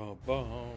bum, bum.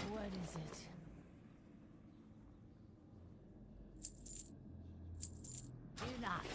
What is it? Do not.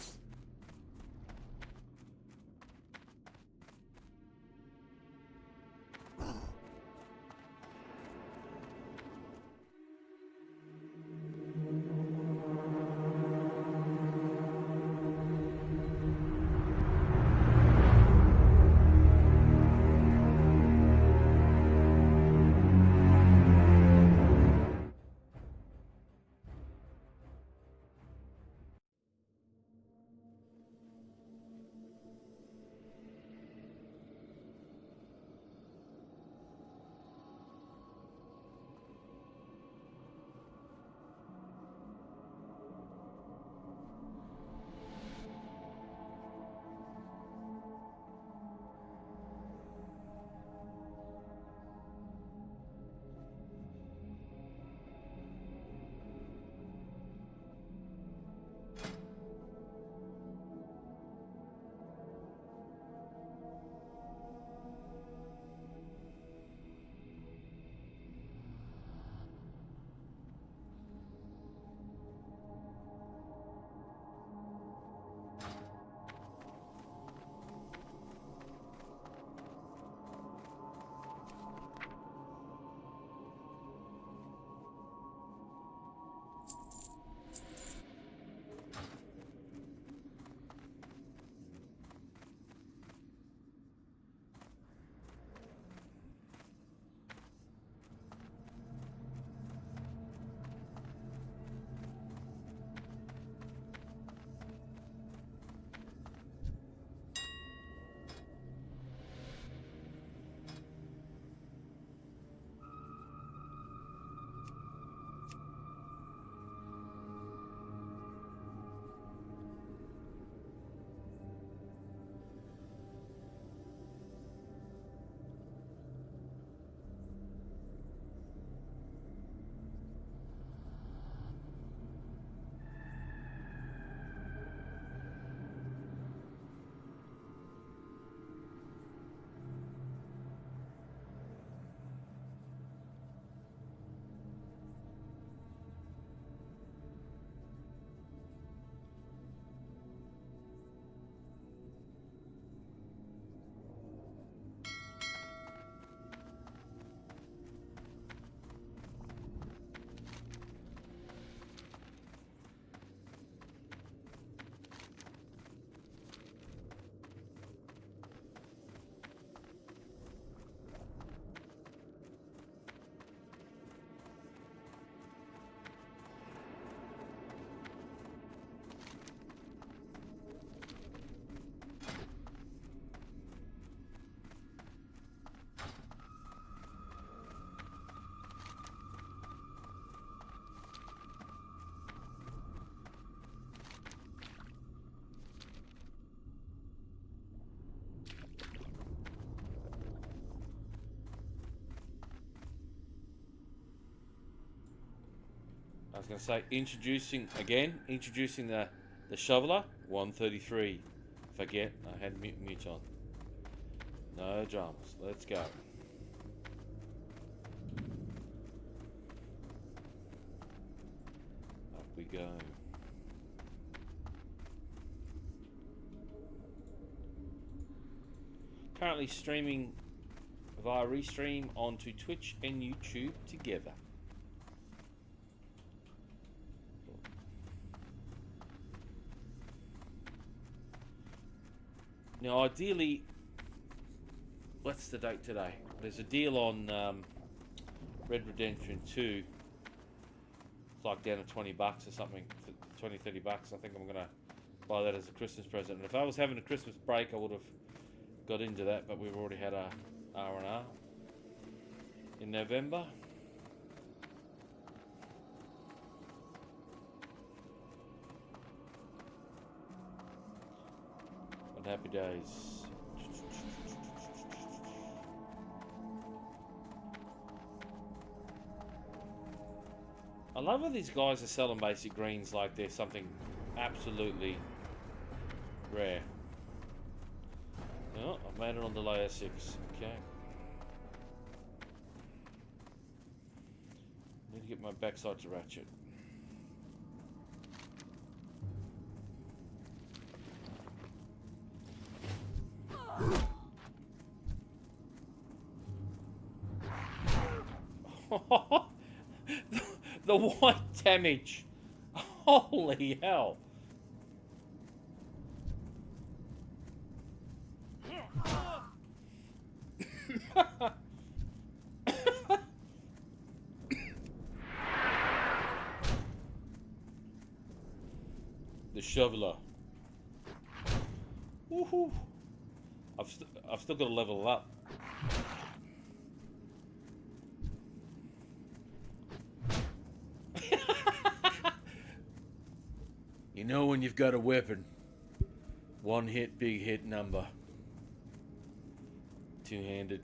was going to say, introducing the shoveler, 133. Forget, I had mute on. No dramas. Let's go. Up we go. Currently streaming via restream onto Twitch and YouTube together. Now, ideally, what's the date today? There's a deal on Red Redemption 2. It's like down to 20 bucks or something, 20, 30 bucks. I think I'm going to buy that as a Christmas present. And if I was having a Christmas break, I would have got into that, but we've already had a R&R in November. But happy days. I love how these guys are selling basic greens like they're something absolutely rare. Oh, I've made it on the layer 6. Okay. Need to get my backside to ratchet. The white damage. Holy hell. The shoveler. Woohoo! I've still got to level up. You know when you've got a weapon. One hit, big hit number. Two-handed.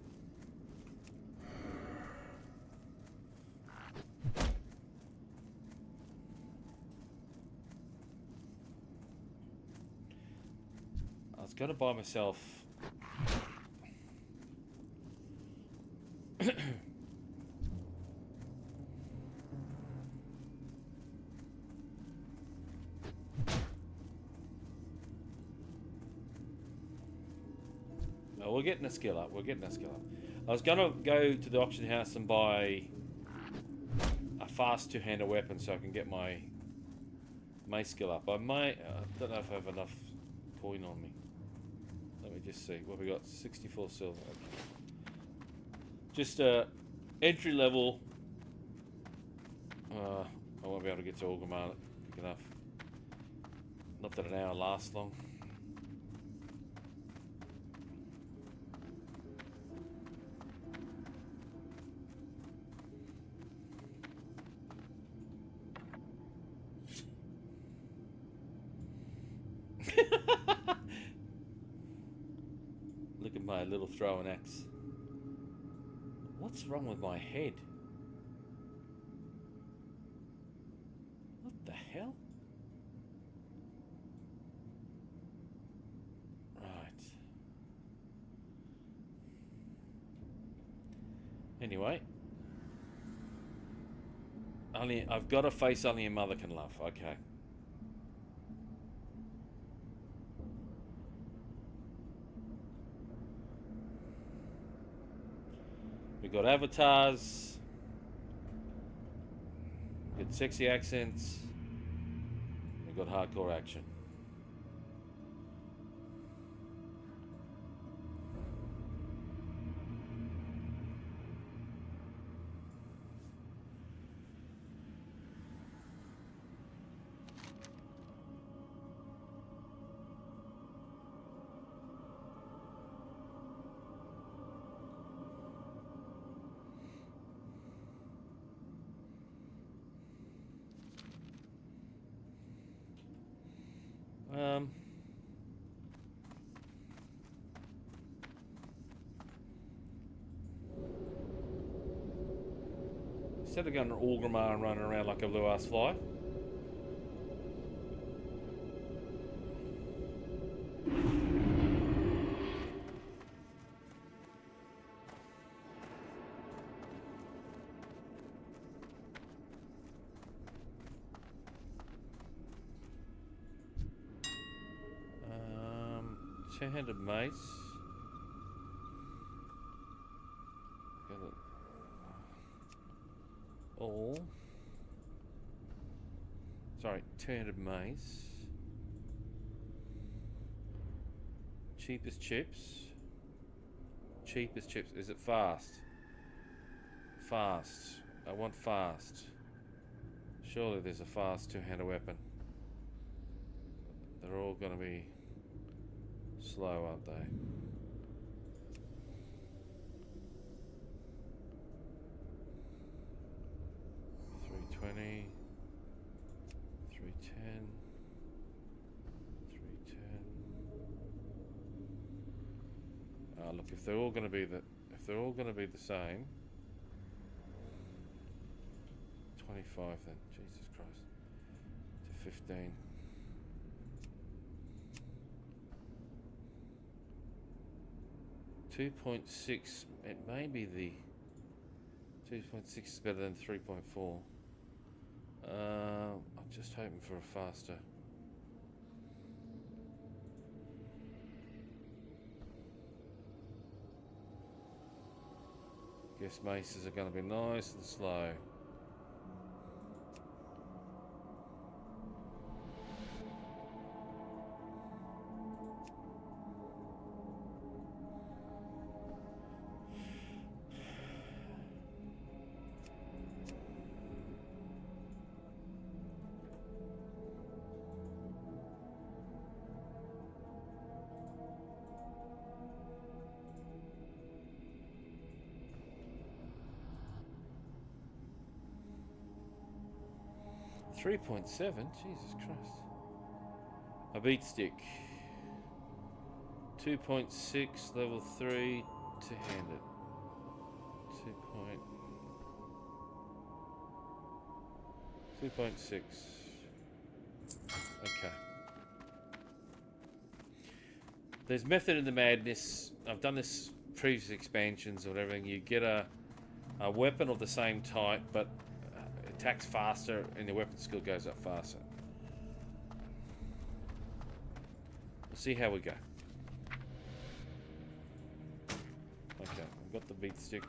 I was gonna buy myself no, we're getting a skill up. I was gonna go to the auction house and buy a fast two-handed weapon so I can get my mace skill up. I might. I don't know if I have enough coin on me. Let me just see. What have we got? 64 silver. Okay. Just entry level. I won't be able to get to Orgrimmar quick enough. Not that an hour lasts long. Look at my little throwing axe. What's wrong with my head? What the hell? Right. Anyway. I've got a face only a mother can love. Okay. We've got avatars. We've got sexy accents. We've got hardcore action. Instead of going to Orgrimmar and running around like a blue ass fly. Two-handed mace. All. Sorry, two-handed mace. Cheapest chips. Cheapest chips. Is it fast? Fast. I want fast. Surely there's a fast two-handed weapon. They're all going to be slow, aren't they? 320, 310, 310. Look, if they're all going to be the same, 25 then. Jesus Christ. To 15. .6, it may be the 2.6 is better than 3.4. I'm just hoping for a faster. Guess maces are going to be nice and slow. .7, Jesus Christ. A beat stick. 2.6, level 3, two-handed. 2.6. Okay. There's method in the madness. I've done this previous expansions or whatever. You get a weapon of the same type, but attacks faster and your weapon skill goes up faster. We'll see how we go. Okay, I've got the beat stick.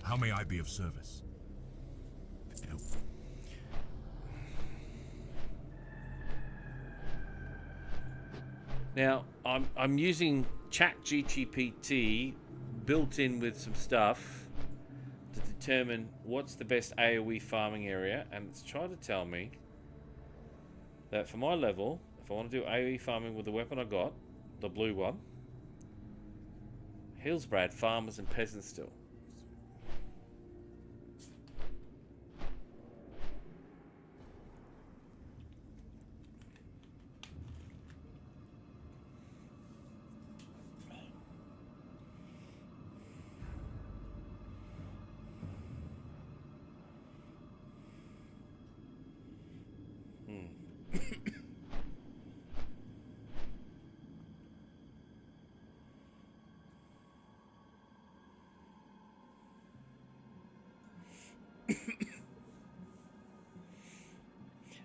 How may I be of service? Help. Now, I'm using ChatGPT built in with some stuff to determine what's the best AoE farming area, and it's trying to tell me that for my level, if I want to do AoE farming with the weapon I got, the blue one, Hillsbrad farmers and peasants still.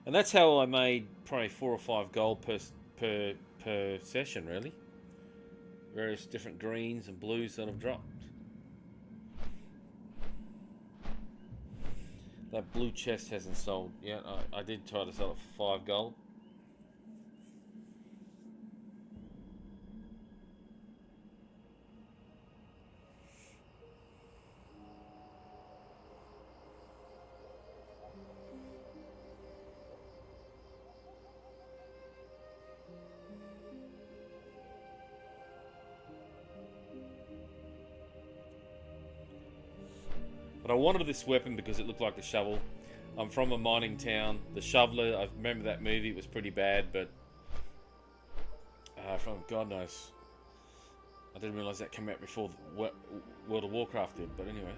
And that's how I made probably 4 or 5 gold per session, really. Various different greens and blues that I've dropped. That blue chest hasn't sold yet. I did try to sell it for 5 gold. But I wanted this weapon because it looked like a shovel. I'm from a mining town. The Shoveler, I remember that movie. It was pretty bad, but from God knows, I didn't realise that came out before World of Warcraft did. But anyway.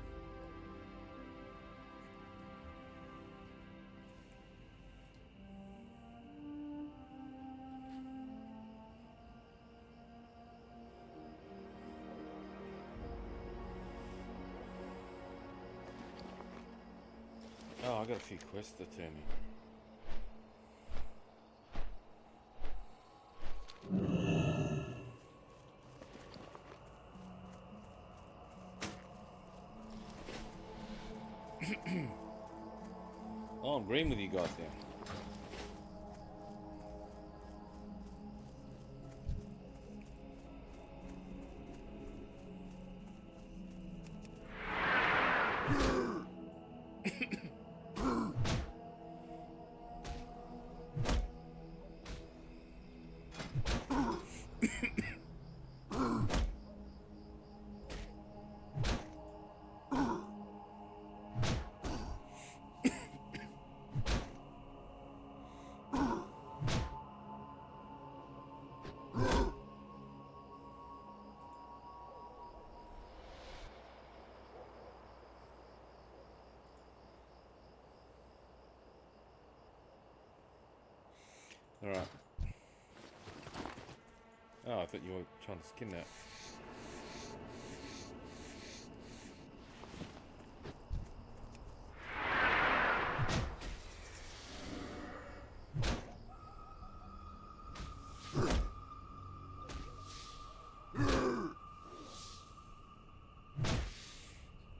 Oh, I got a few quests to turn in. Oh, I'm agreeing with you guys now. Alright. Oh, I thought you were trying to skin that.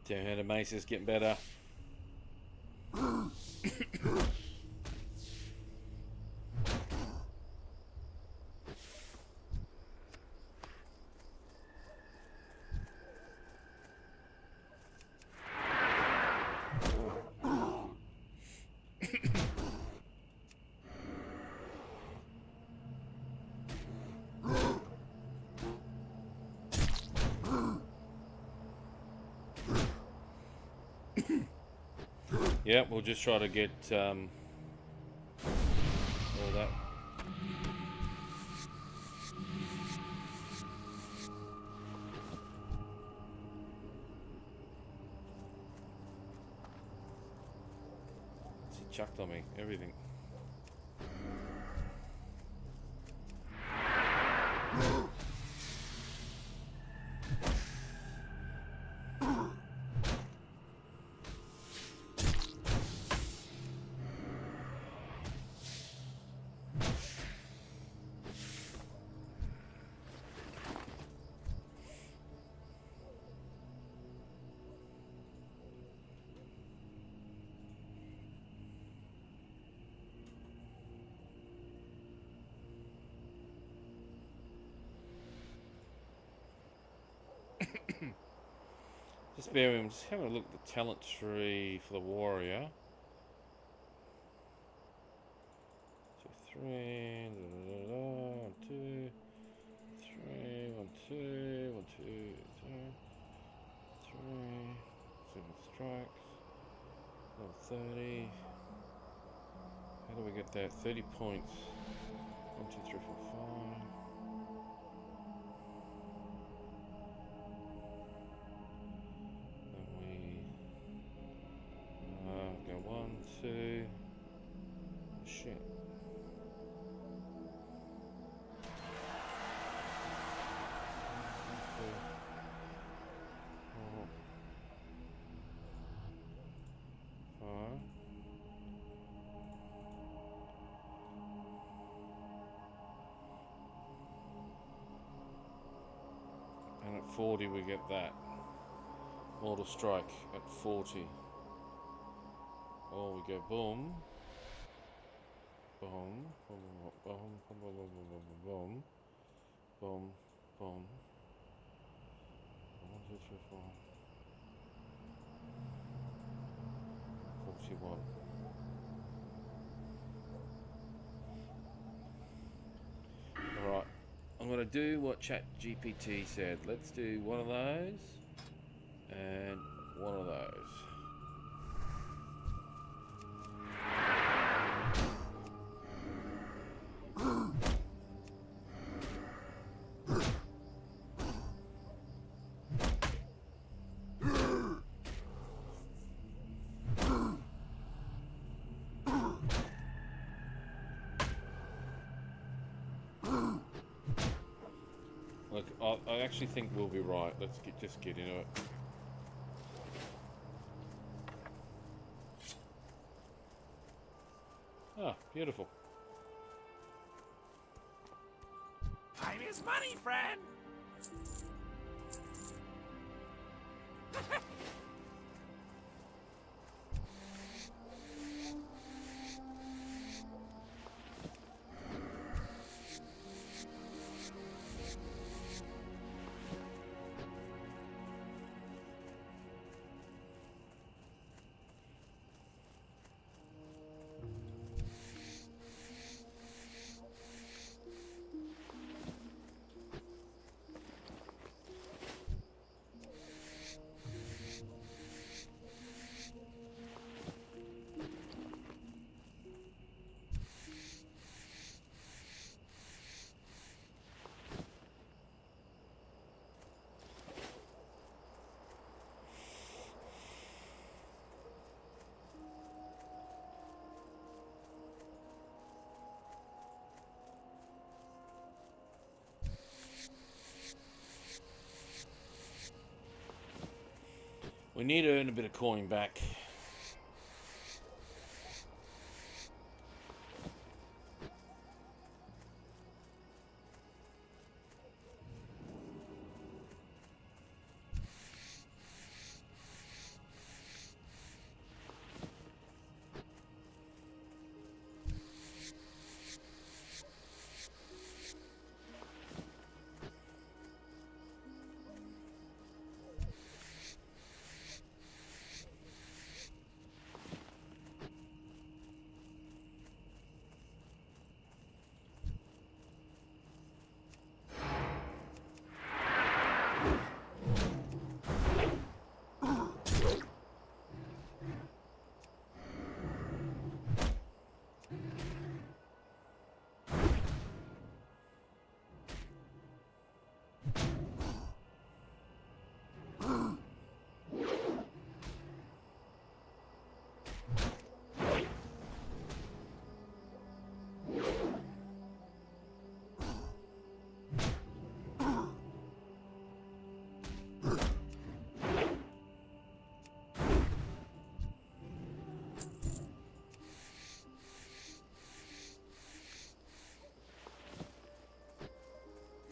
Damn, how the mace is getting better. Yeah, we'll just try to get all that. He chucked on me, everything. Just bear with me, I'm just having a look at the talent tree for the warrior. 2, 3, 1, 2, 3, 1, 2, 1, 2, 3, 7 strikes, level 30. How do we get that? 30 points. 1, 2, 3, 4, 5. Go 1, 2. Shit. 5. And at 40 we get that. Mortal strike at 40. Oh, we go boom. Boom. Boom. Boom. Boom. Boom. Boom. Boom. Boom. 1, 2, 3, 4. 41. Alright. I'm going to do what ChatGPT said. Let's do one of those. And one of those. Look, I actually think we'll be right. Let's just get into it. Oh, beautiful. Time is money, friend. We need to earn a bit of coin back.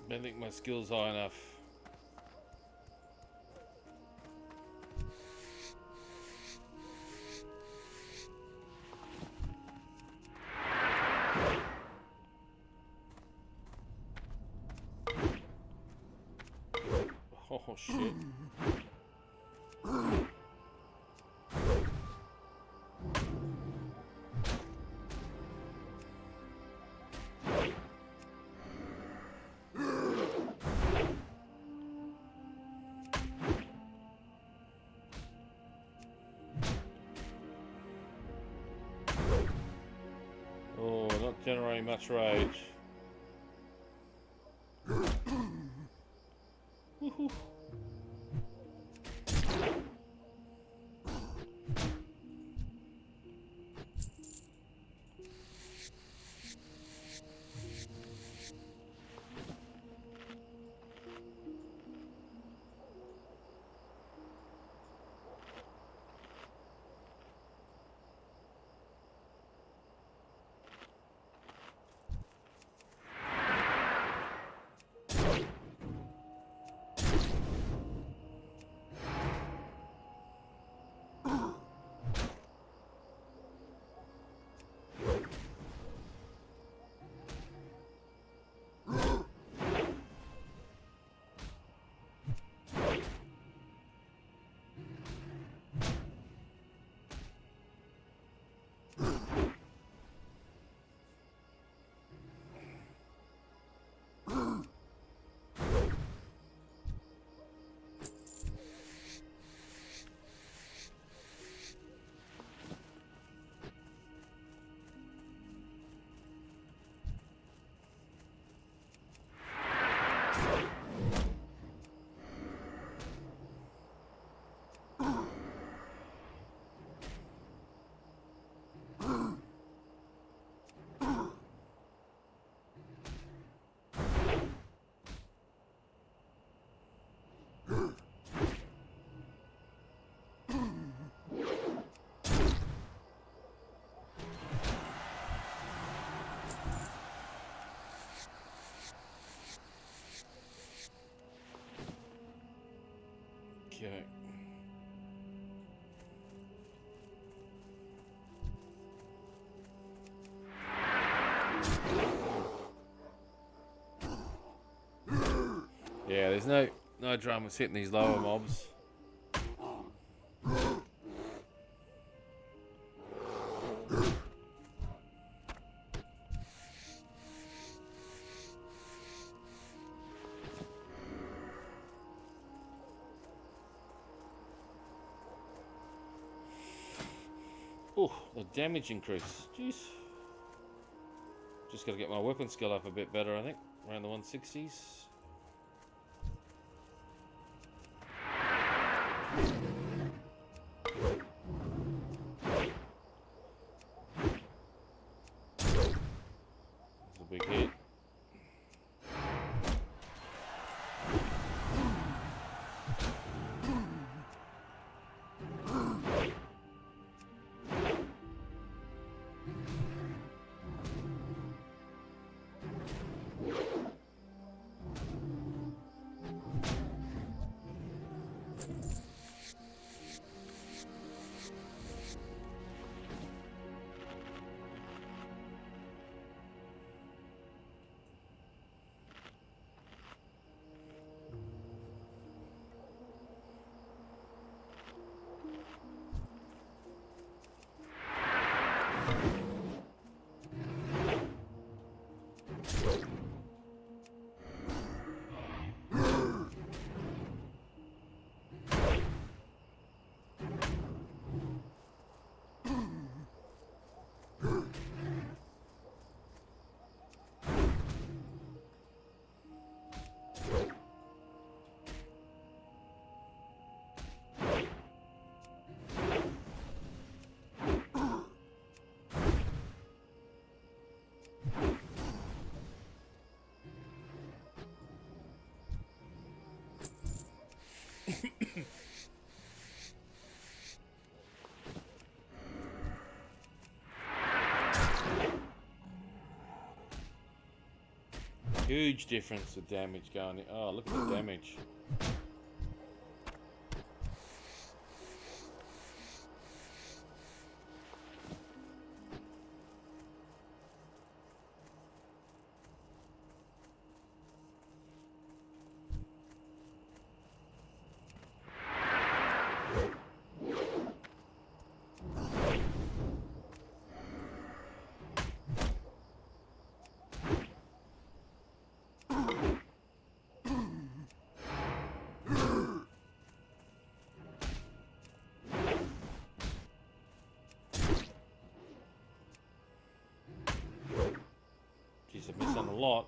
I don't think my skill's high enough. Oh shit. Oh, not generating much rage. Woohoo. Okay. Yeah, there's no dramas hitting these lower mobs. Oh, the damage increase. Jeez. Just got to get my weapon skill up a bit better, I think. Around the 160s. That's a big hit. Huge difference with damage going in. Oh, look at the damage. Jeez, I've missed on a lot.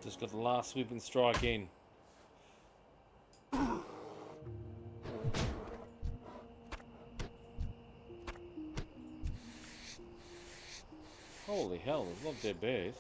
Just got the last sweeping strike in. Holy hell, there's a lot of dead bears.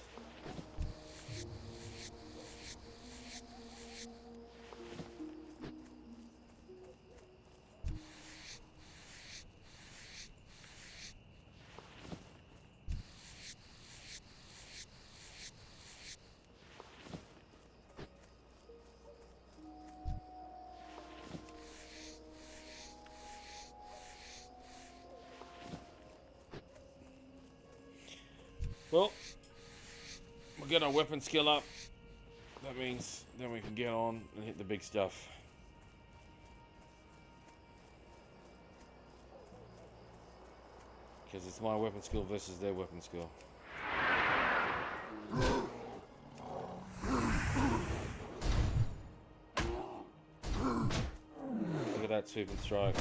Well, we'll get our weapon skill up. That means then we can get on and hit the big stuff. Because it's my weapon skill versus their weapon skill. Look at that sweep and strikes.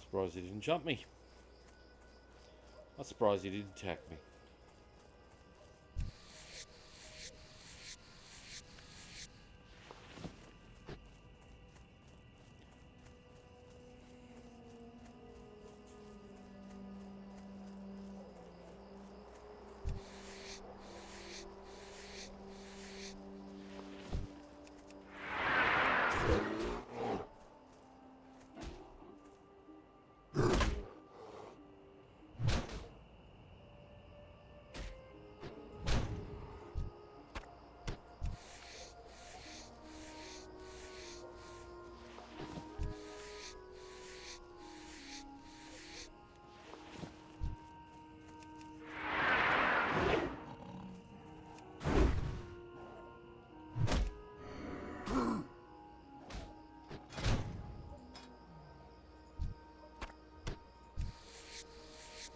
Surprised he didn't jump me. I'm surprised he didn't attack me.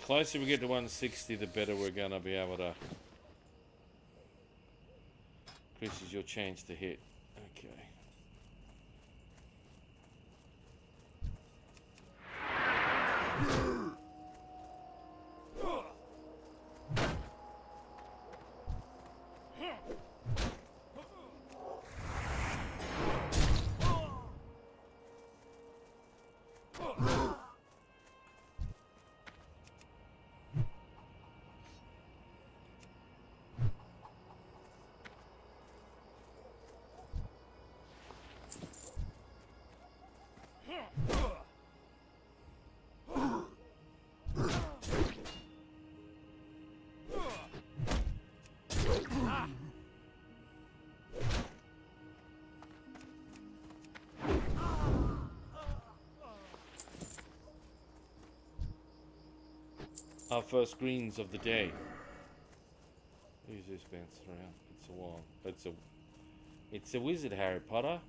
Closer we get to 160, the better we're gonna be able to increases your chance to hit. Okay. Our first greens of the day. Who's this bouncing around? It's a while. It's a wizard, Harry Potter.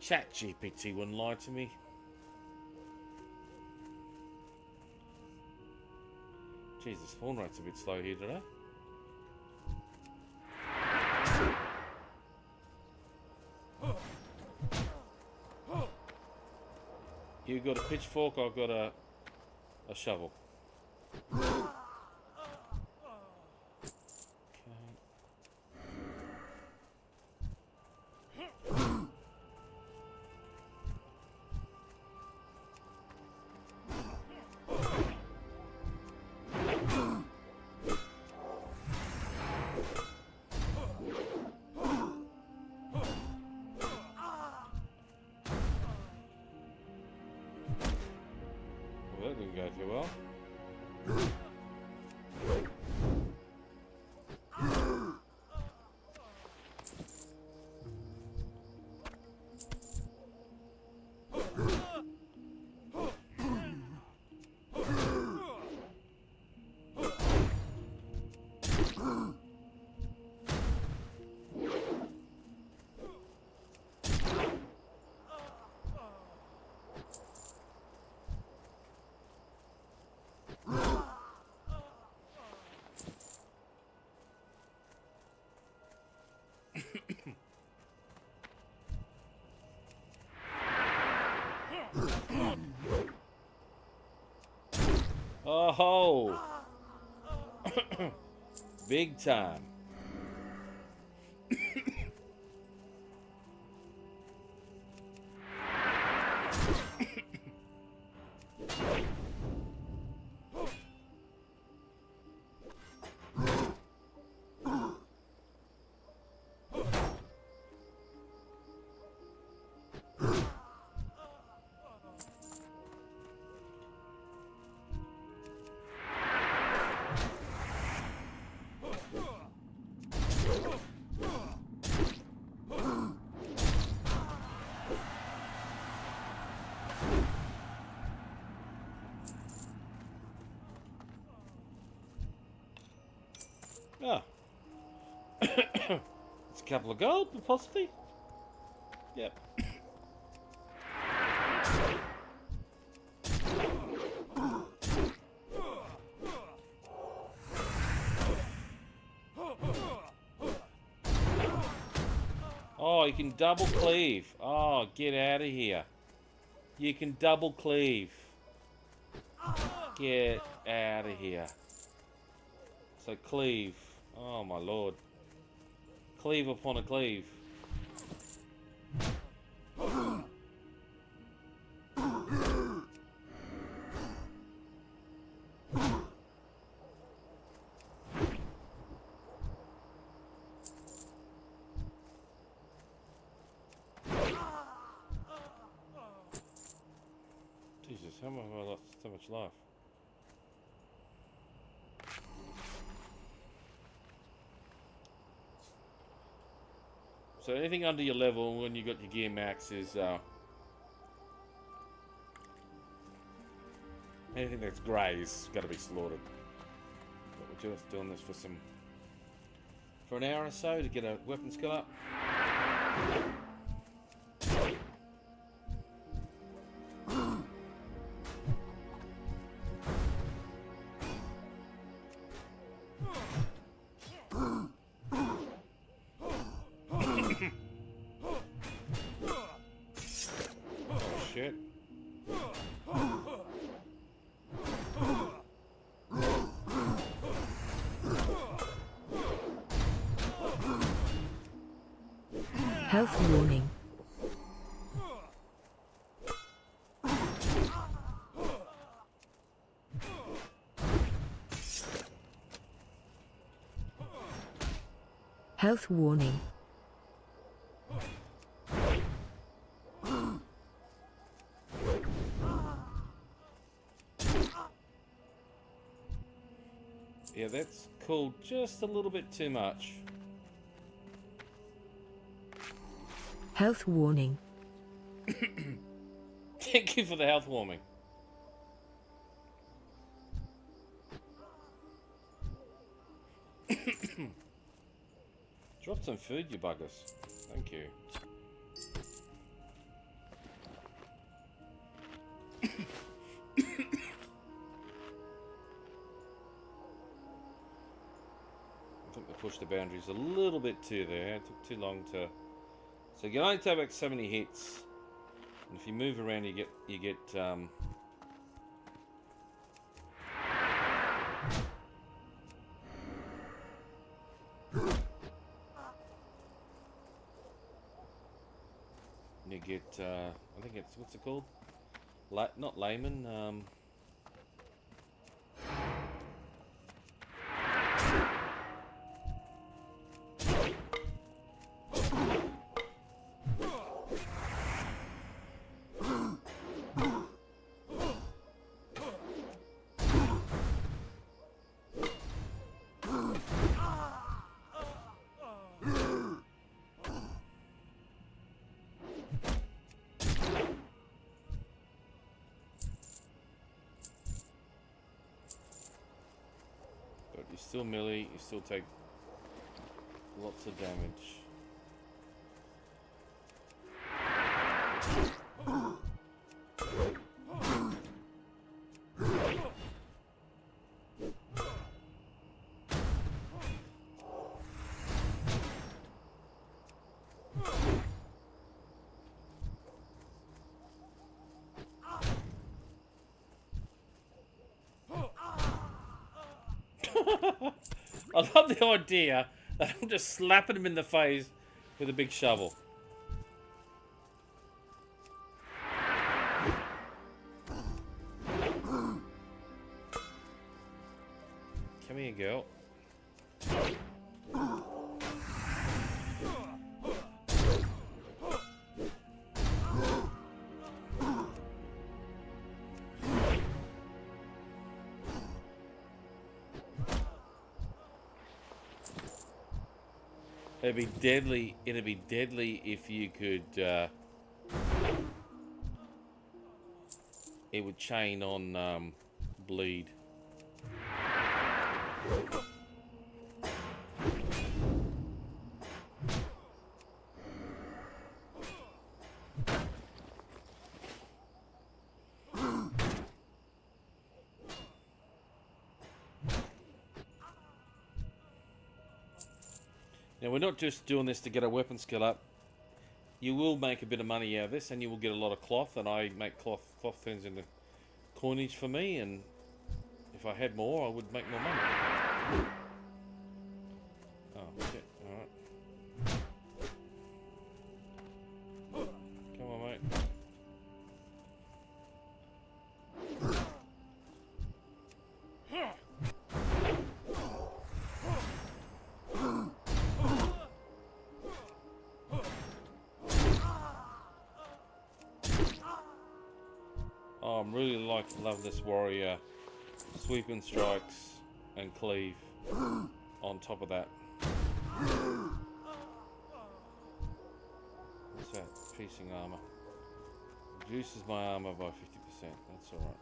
ChatGPT wouldn't lie to me. Jesus, spawn rate's a bit slow here today. You got a pitchfork, I've got a shovel. Well, that didn't go too well. Oh, big time. Oh. It's a couple of gold, possibly? Yep. Oh, you can double cleave. Oh, get out of here. You can double cleave. Get out of here. So cleave. Oh my lord. Cleave upon a cleave. Jesus, how have I lost so much life? So anything under your level when you got your gear max is anything that's grey is got to be slaughtered. But we're just doing this for an hour or so to get a weapon skill up. Shit. Health warning. Health warning. Yeah, that's cool. Just a little bit too much. Health warning. Thank you for the health warming. Drop some food, you buggers. Thank you. I think they pushed the boundaries a little bit too there. It took too long to. So you can only take back so many hits, and if you move around, you get you get I think it's what's it called? Not layman. still melee, you still take lots of damage. I love the idea that I'm just slapping him in the face with a big shovel. Come here, girl. It'd be deadly. It'd be deadly if you could. It would chain on bleed. Now, we're not just doing this to get our weapon skill up. You will make a bit of money out of this, and you will get a lot of cloth, and I make cloth. Cloth turns into coinage for me, and if I had more, I would make more money. Oh, shit. Alright. Come on, mate. Oh, I'm really love this warrior. Sweeping strikes and cleave on top of that. What's that? Piercing armor. Reduces my armor by 50%. That's alright.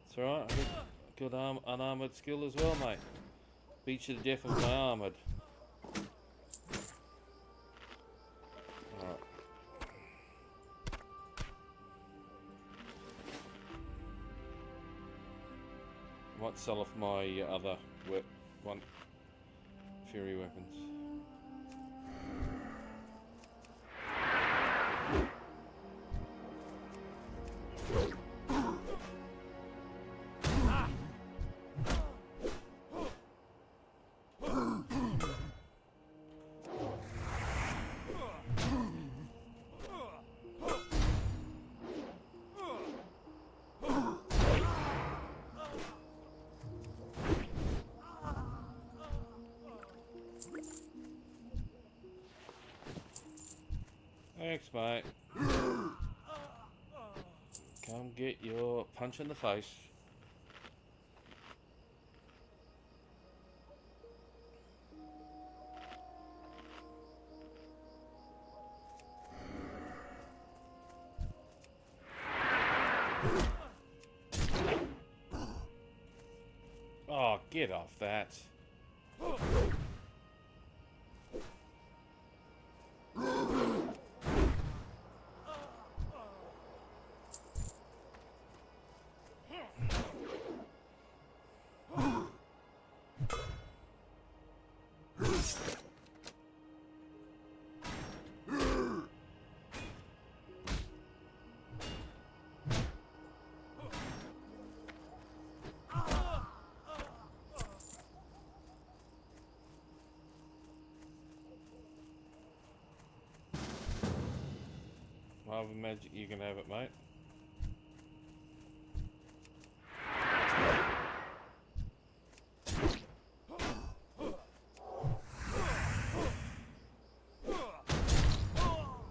It's alright. I got good unarmored skill as well, mate. Beat you to death with my armored. Alright. Might sell off my other one fury weapons. Thanks, mate. Come get your punch in the face. Oh, get off that. Marvel Magic, you can have it, mate.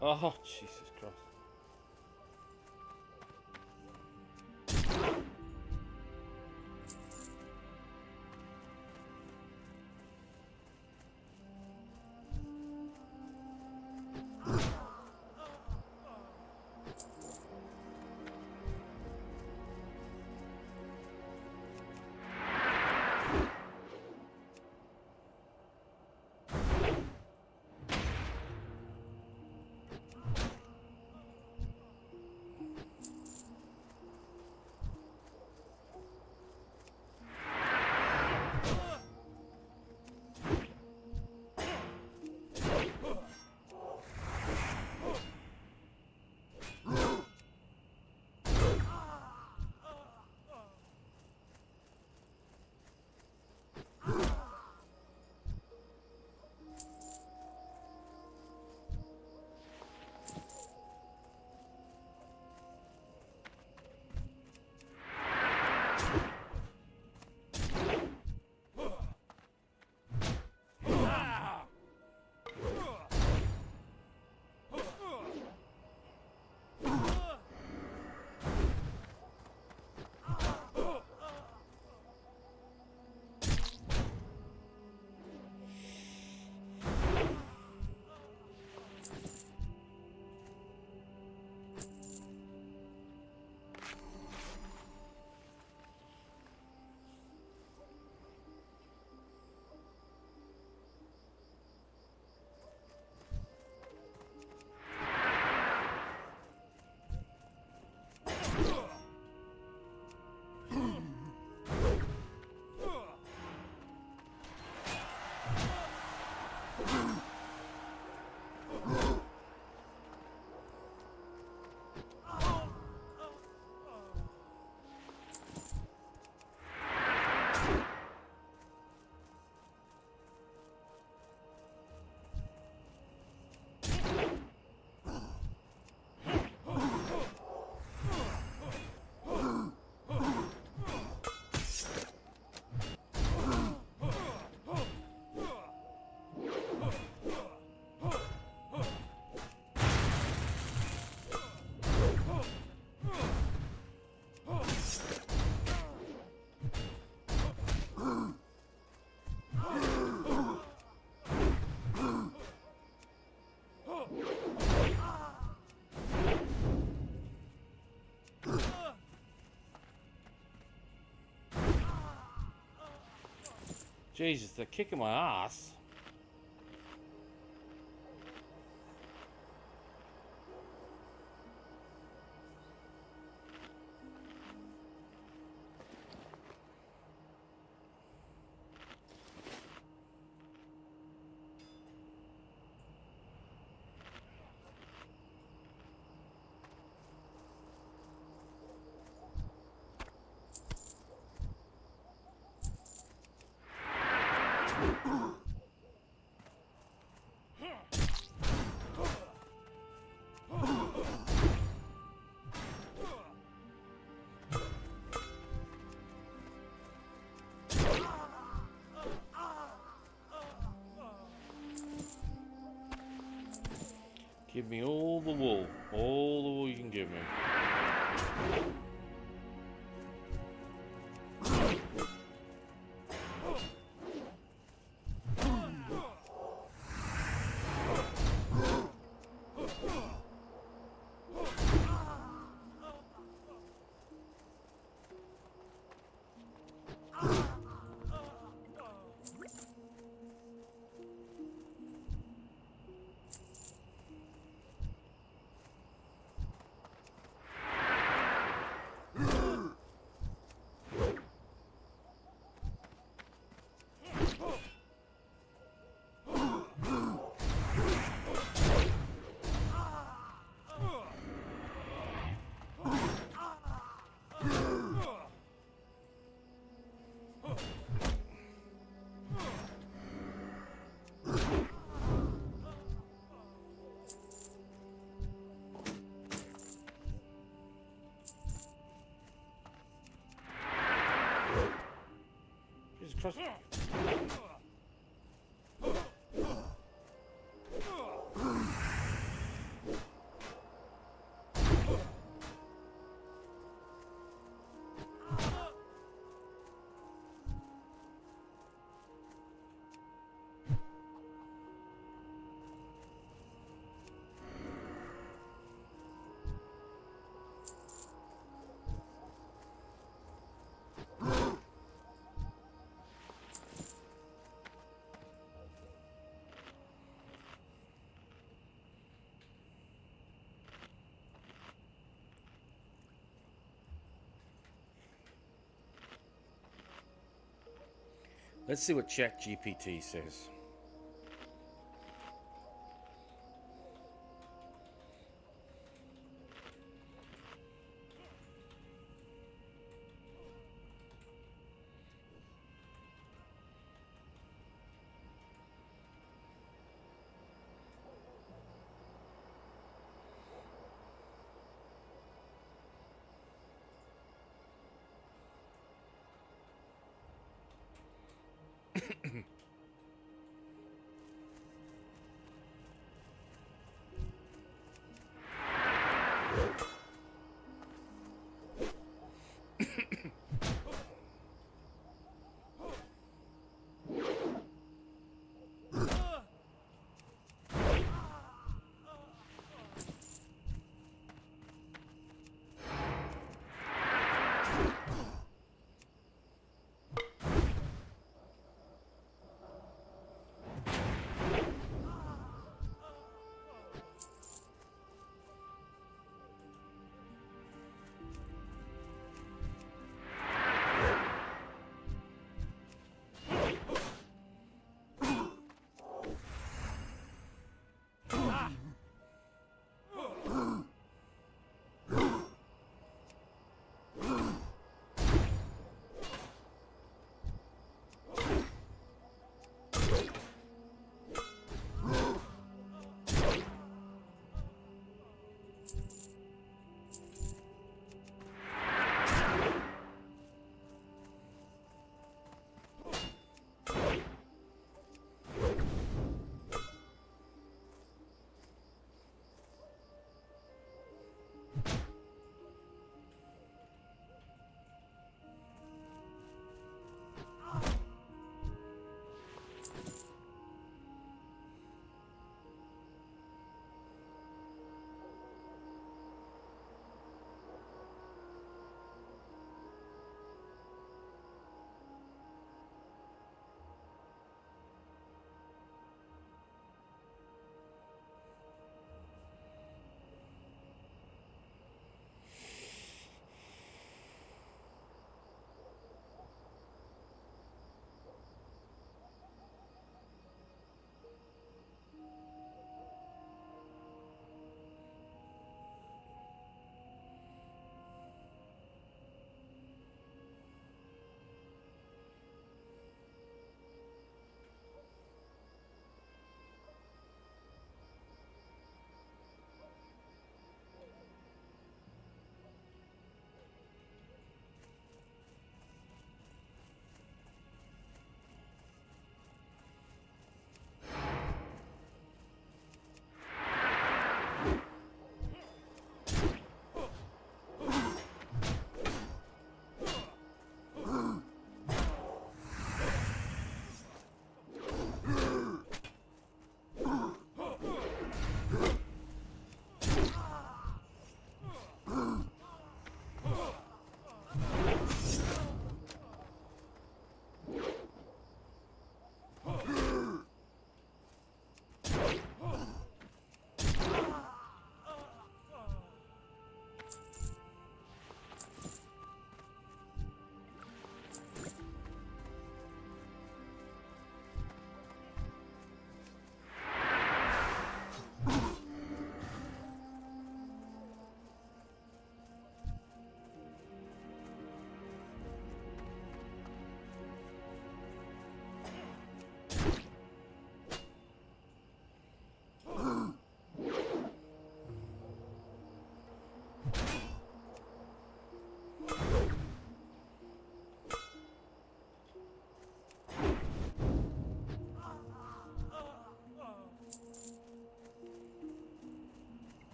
Oh, Jesus Christ. Jesus, they're kicking my ass. Give me all the wool. All the wool you can give me. Jesus Christ. Let's see what ChatGPT says.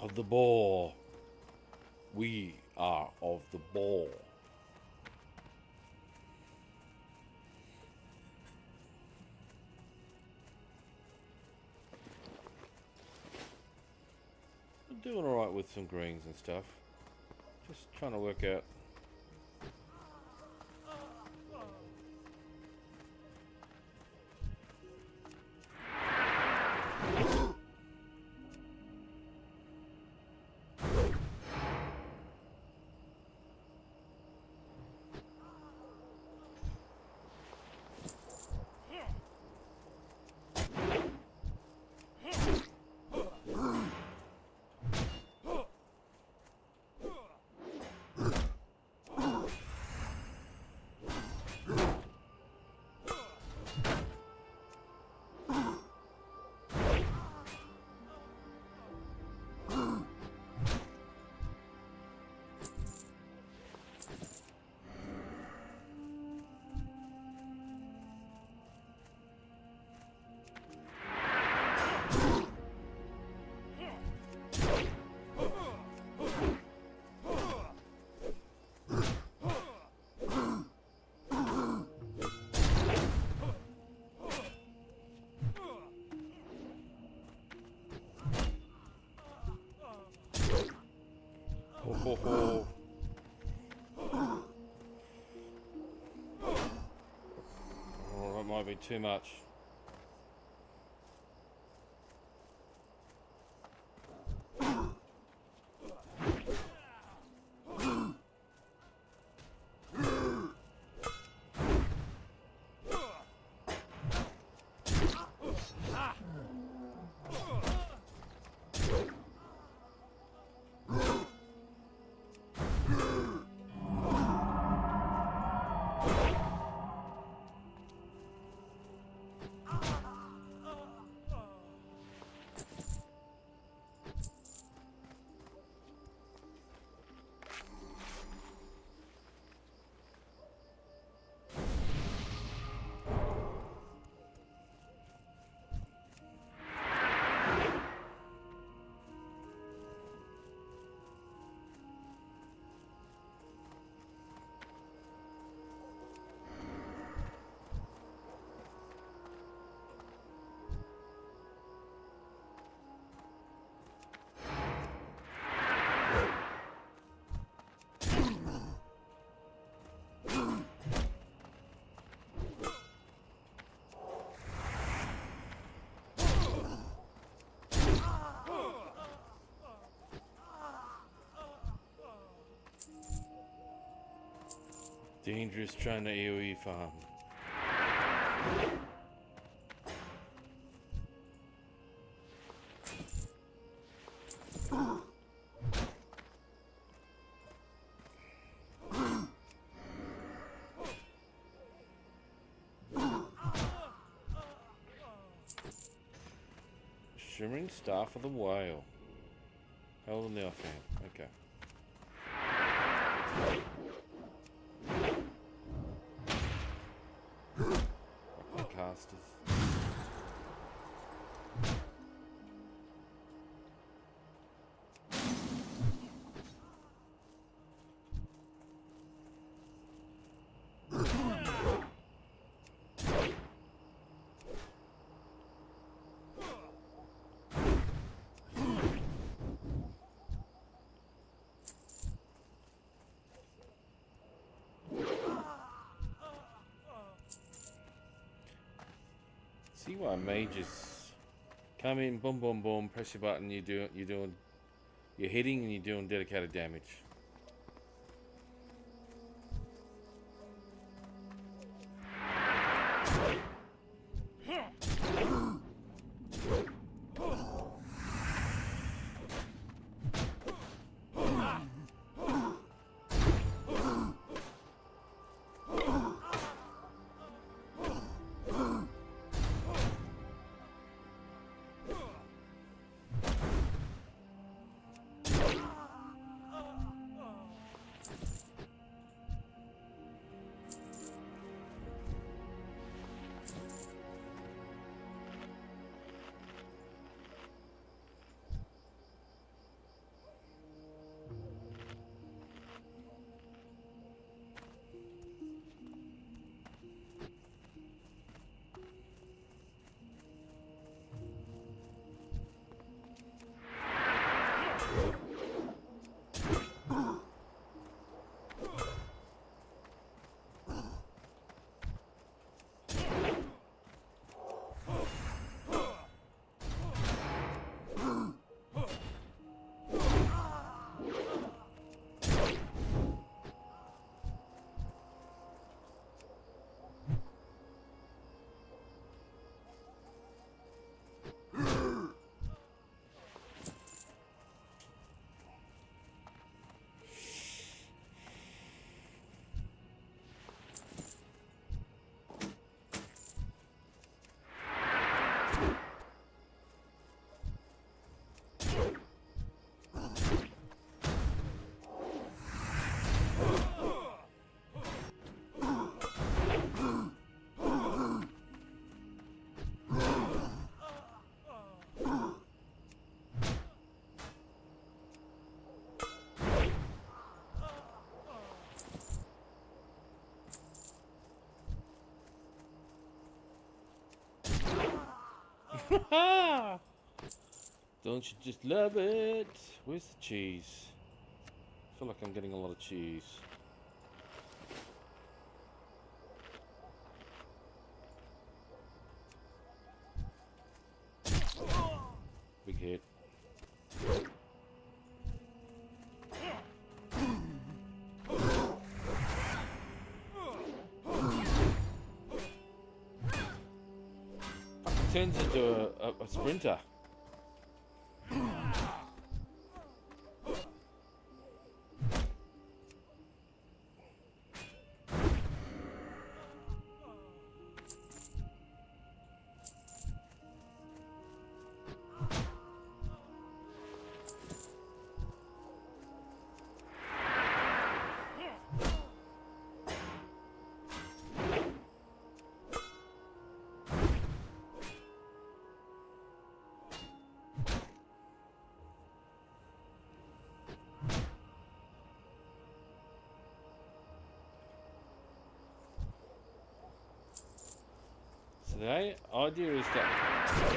Of the ball. We are of the ball. I'm doing alright with some greens and stuff. Just trying to work out. Ho, ho. Oh, that might be too much. Dangerous trying to AoE farm. Shimmering Staff of the Whale. Held in the offhand. Okay. Casters. See why mages come in, boom, boom, boom, press your button, you're hitting and you're doing dedicated damage. Don't you just love it? Where's the cheese? I feel like I'm getting a lot of cheese. Big hit. Fucking turns into a sprinter. The idea is to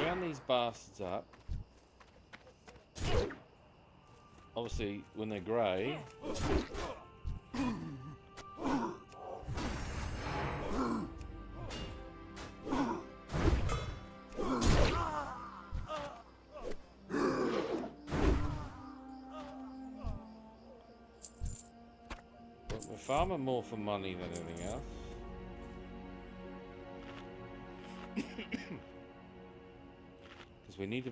round these bastards up. Obviously, when they're grey, but we're farming more for money than anything else. Because we need to...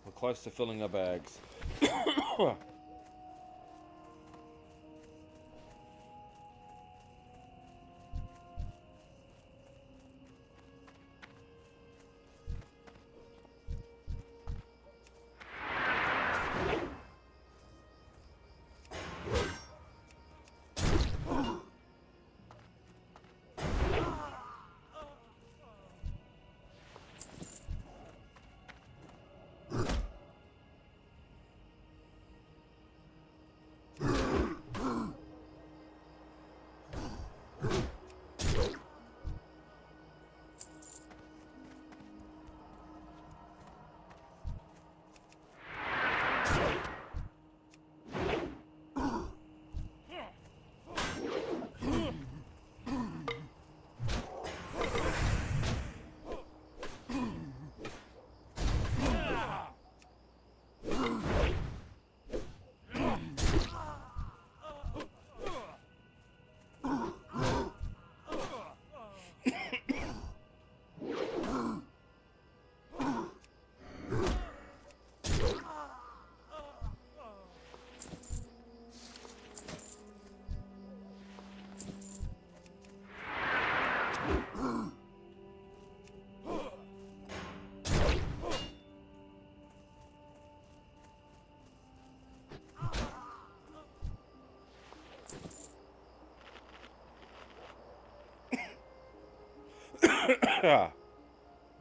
We're close to filling our bags.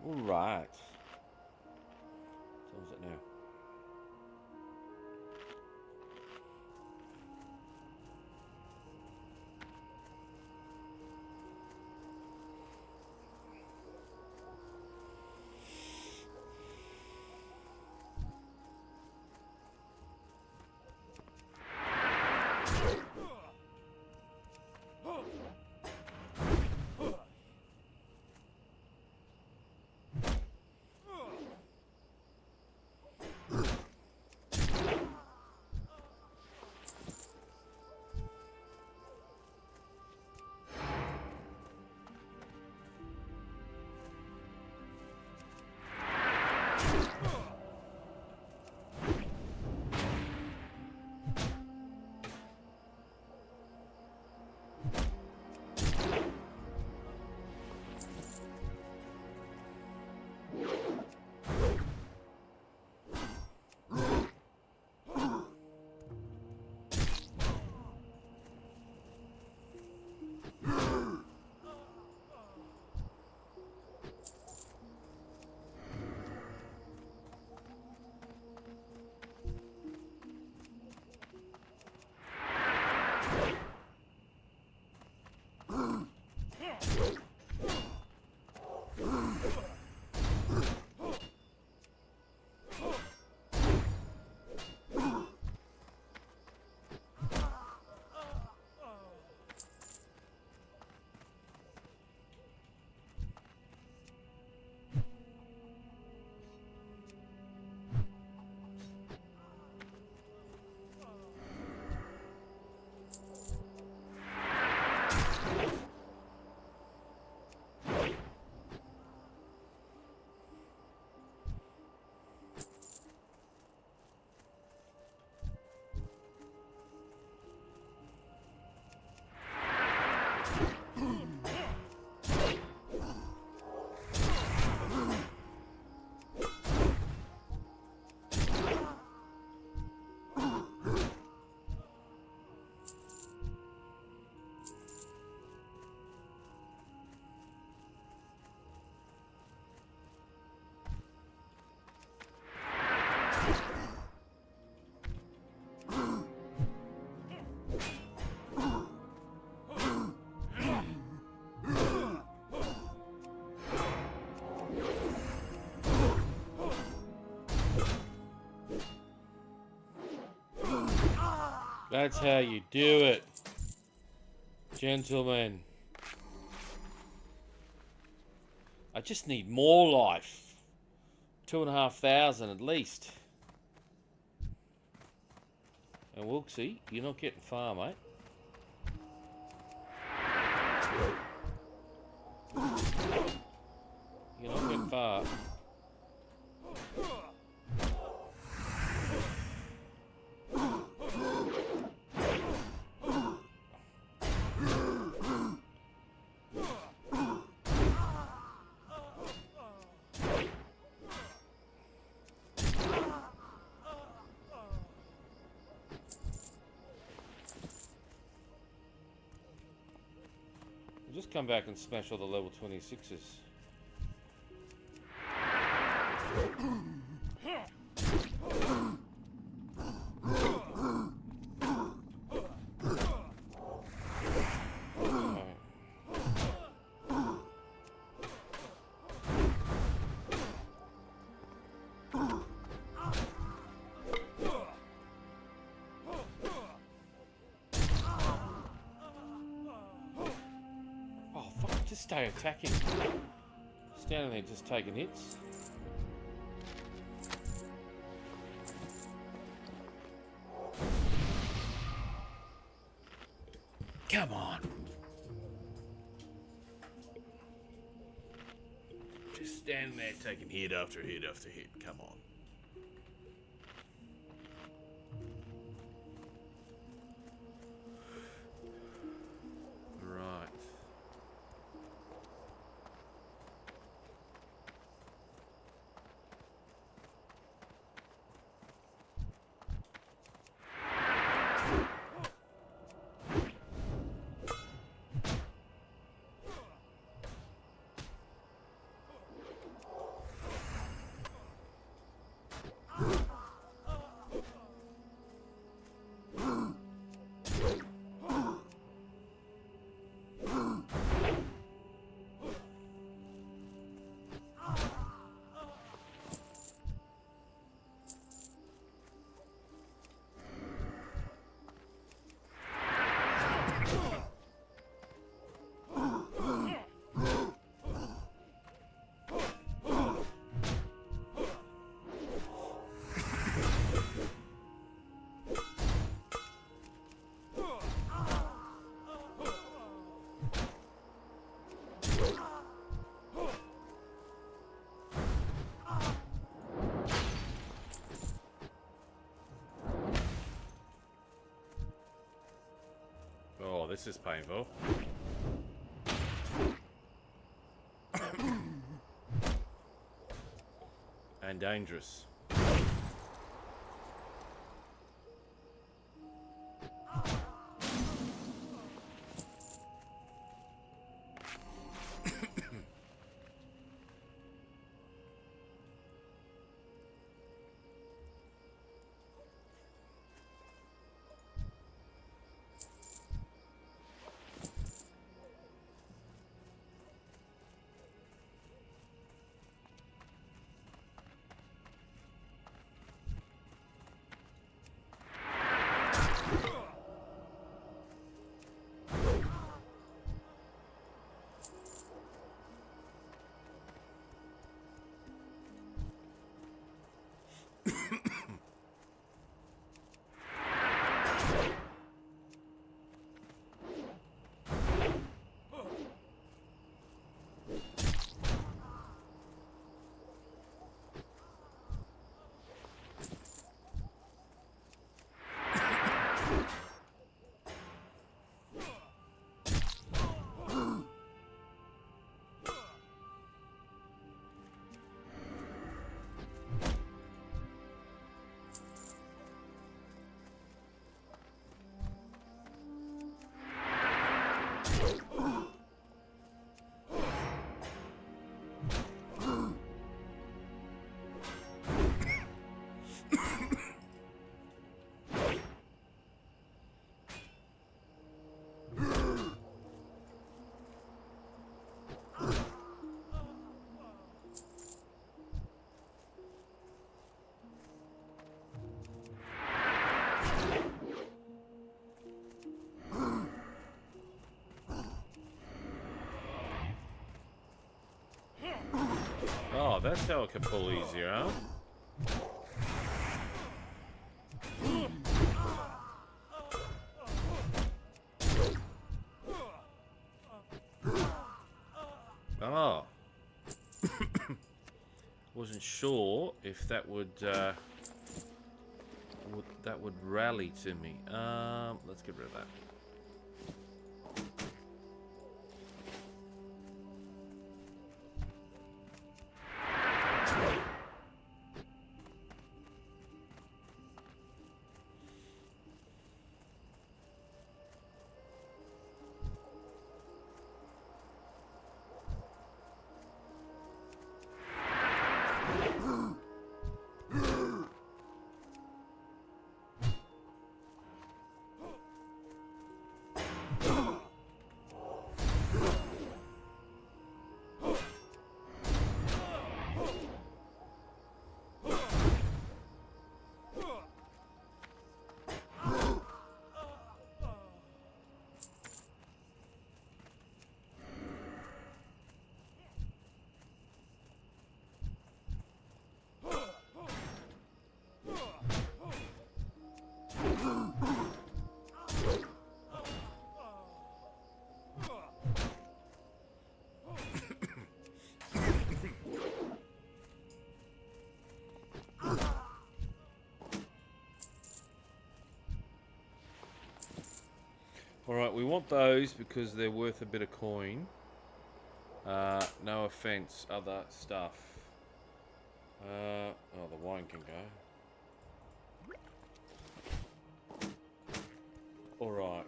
All right. So is it now? That's how you do it, gentlemen. I just need more life. 2,500 at least. And Wilksy, you're not getting far, mate. You're not getting far. Just come back and smash all the level 26s. Stay attacking. Standing there just taking hits. Come on. Just standing there taking hit after hit after hit. Come on. Right. Oh, this is painful. And dangerous. that's how I can pull easier, huh? Oh. Wasn't sure if that would rally to me. Let's get rid of that. Alright, we want those because they're worth a bit of coin. No offense, other stuff. Oh, the wine can go. Alright.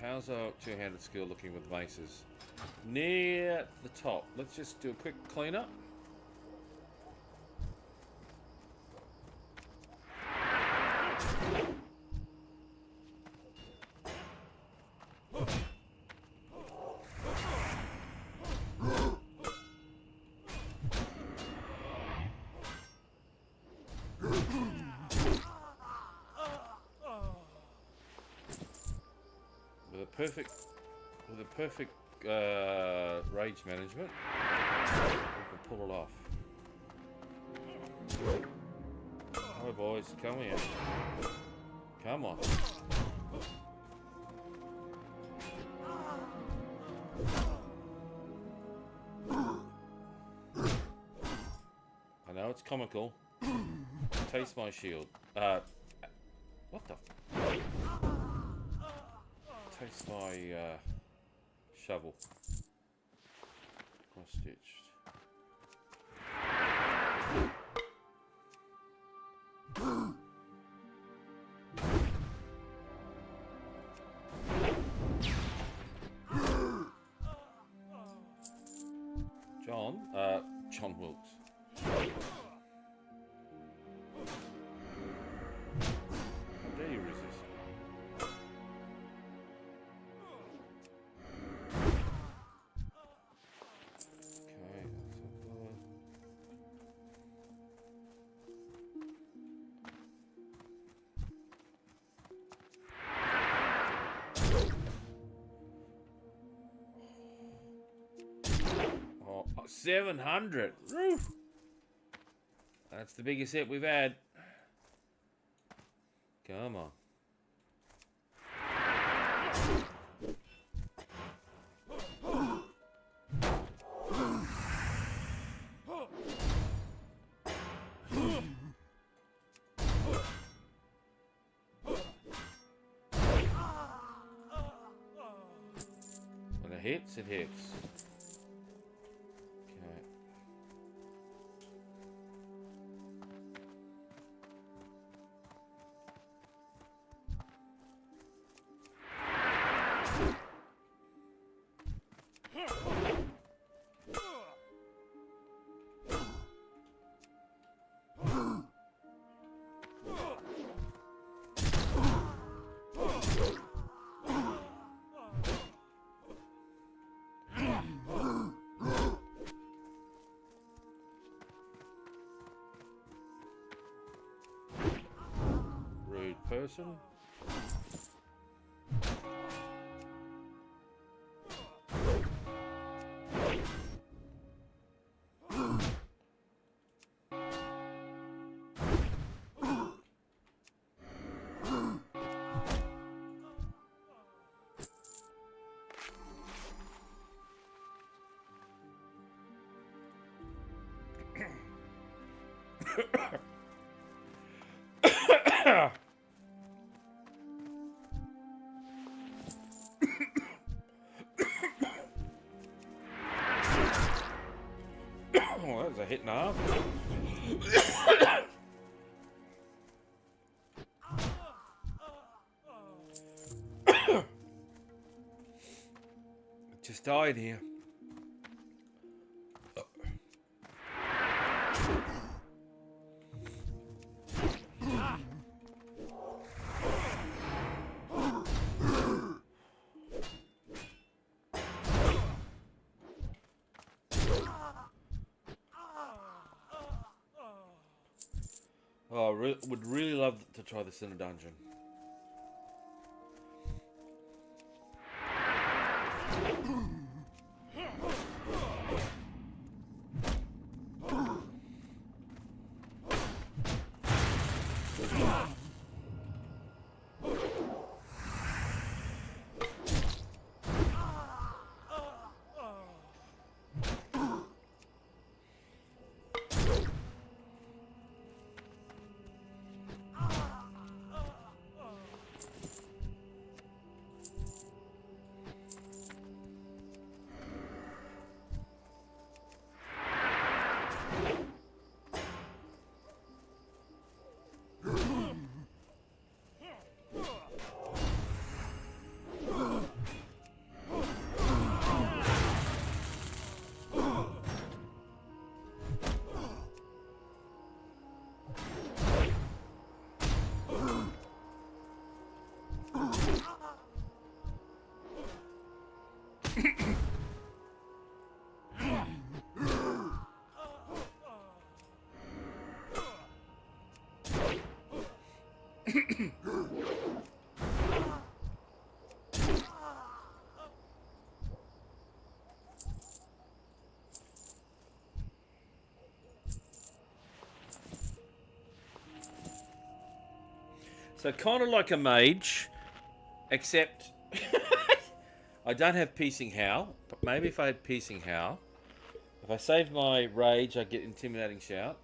How's our two-handed skill looking with maces? Near the top. Let's just do a quick cleanup. With a perfect rage management, we can pull it off. Hi boys, come here. Come on. I know it's comical. Taste my shield. What the? Taste my shovel. Cross stitched. John Wilkes. How dare you resist? Okay, oh, 700. Woo. That's the biggest hit we've had. Come on. When it hits, it hits. Okay. Rude person. Oh, that was a hit and a half. Just died here. Oh, I would really love to try this in a dungeon. So kind of like a mage, except I don't have Piercing Howl, but maybe if I had Piercing Howl, if I save my rage, I get Intimidating Shout.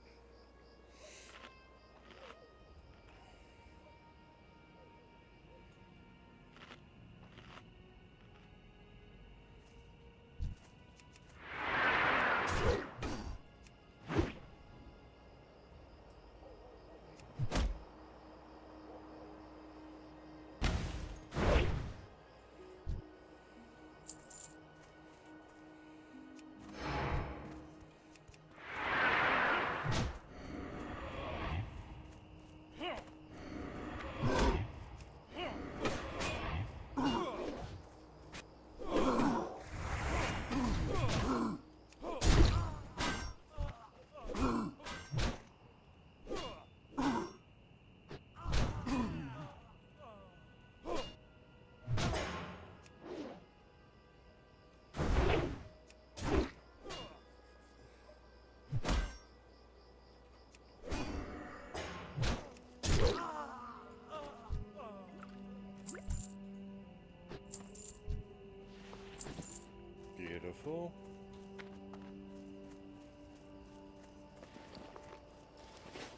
Beautiful.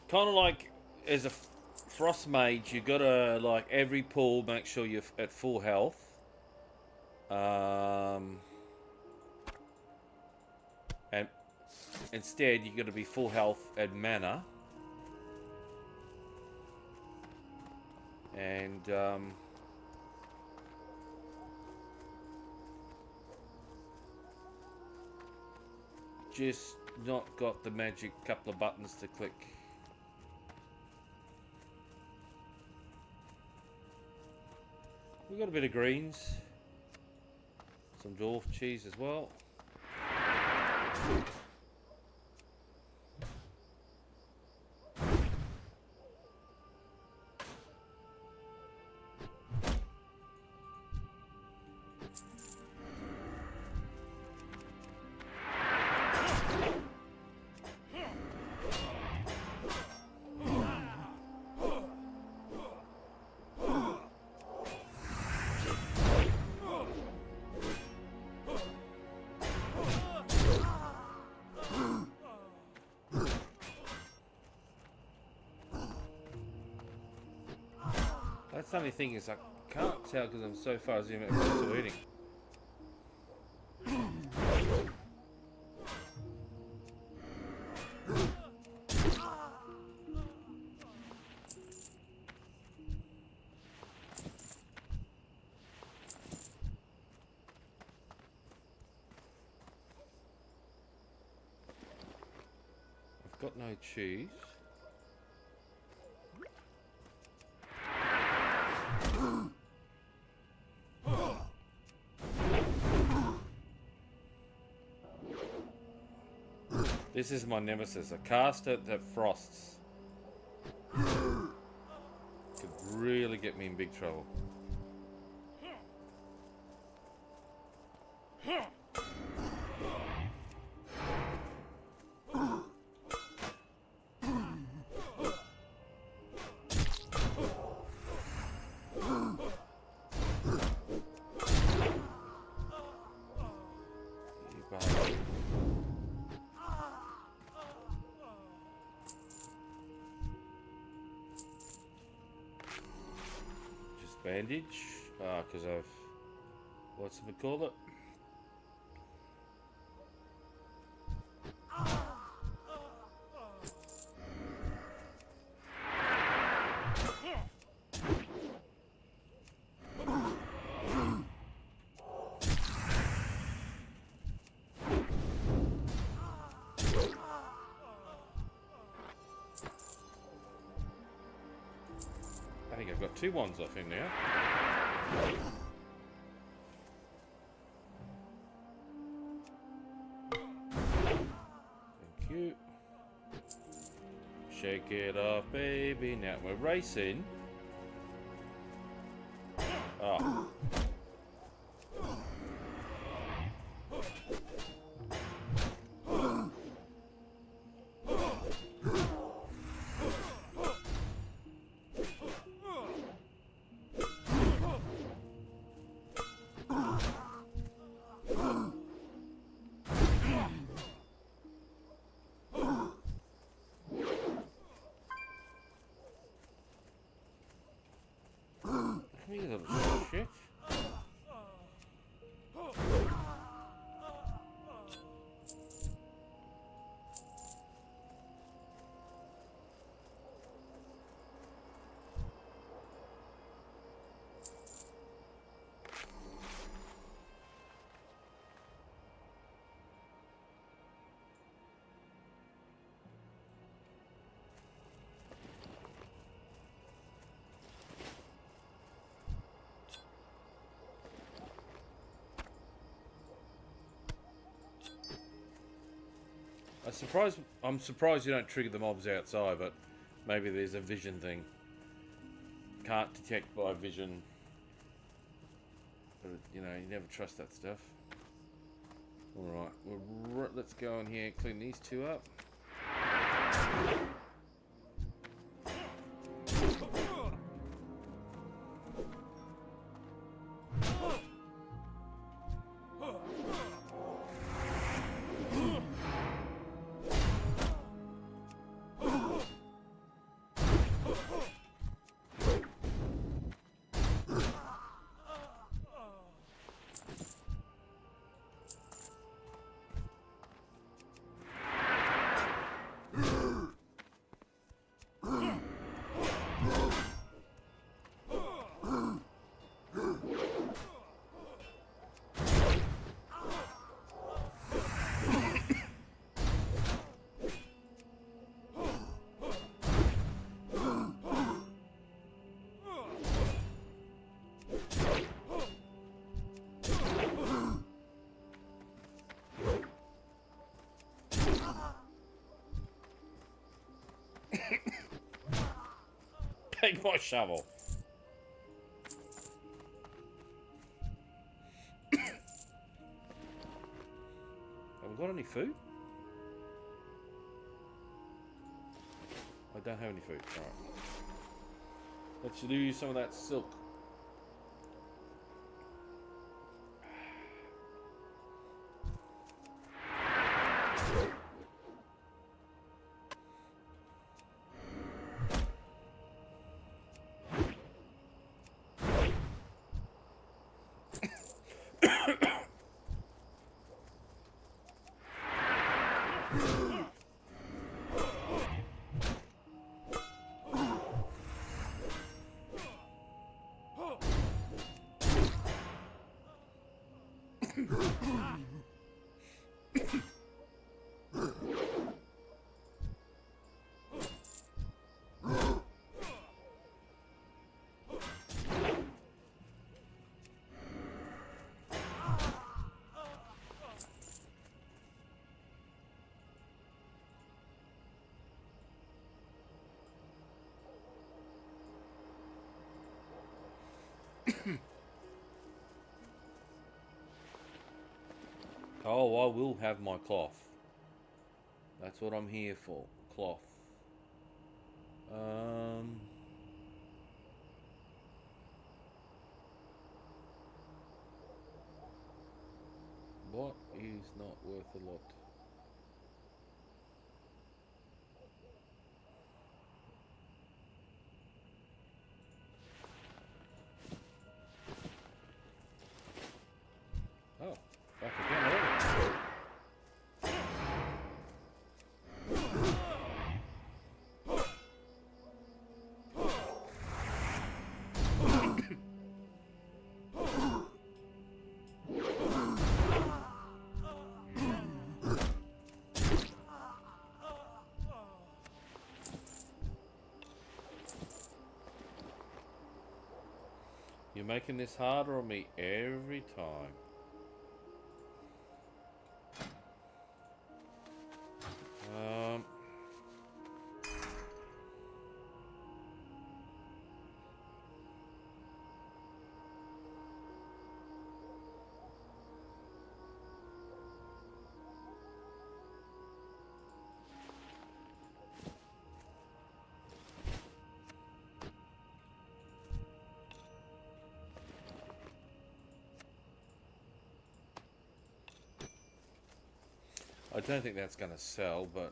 Kind of like as a frost mage, you gotta like every pull make sure you're at full health. And instead you gotta be full health and mana. And just not got the magic couple of buttons to click. We got a bit of greens, some dwarf cheese as well. That's the only thing is I can't tell because I'm so far zoomed out from still eating. I've got no cheese. This is my nemesis, a caster that frosts. Could really get me in big trouble. Bandage, because I've, what's it called it? I think I've got 2 ones off him now. Thank you. Shake it off, baby. Now we're racing. Oh. You little shit. I'm surprised you don't trigger the mobs outside, but maybe there's a vision thing. Can't detect by vision. But, you know, you never trust that stuff. Alright, let's go in here and clean these 2 up. Take my shovel. Have we got any food? I don't have any food. Alright. Let's use some of that silk. Oh, I will have my cloth. That's what I'm here for. Cloth. What is not worth a lot? Oh, back again already. You're making this harder on me every time. I don't think that's going to sell, but...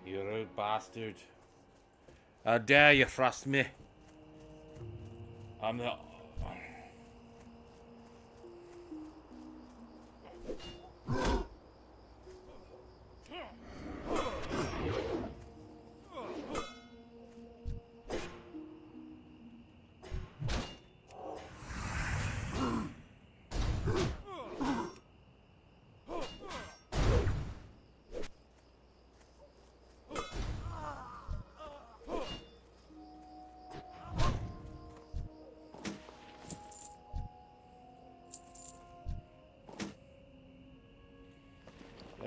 You rude bastard. How dare you thrust me? I'm the...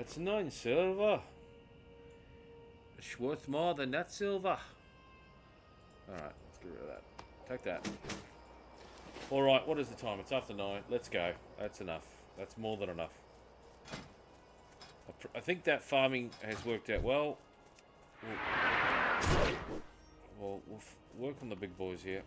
It's 9 silver. It's worth more than that silver. Alright, let's get rid of that. Take that. Alright, what is the time? It's after 9. Let's go. That's enough. That's more than enough. I think that farming has worked out well. We'll work on the big boys here.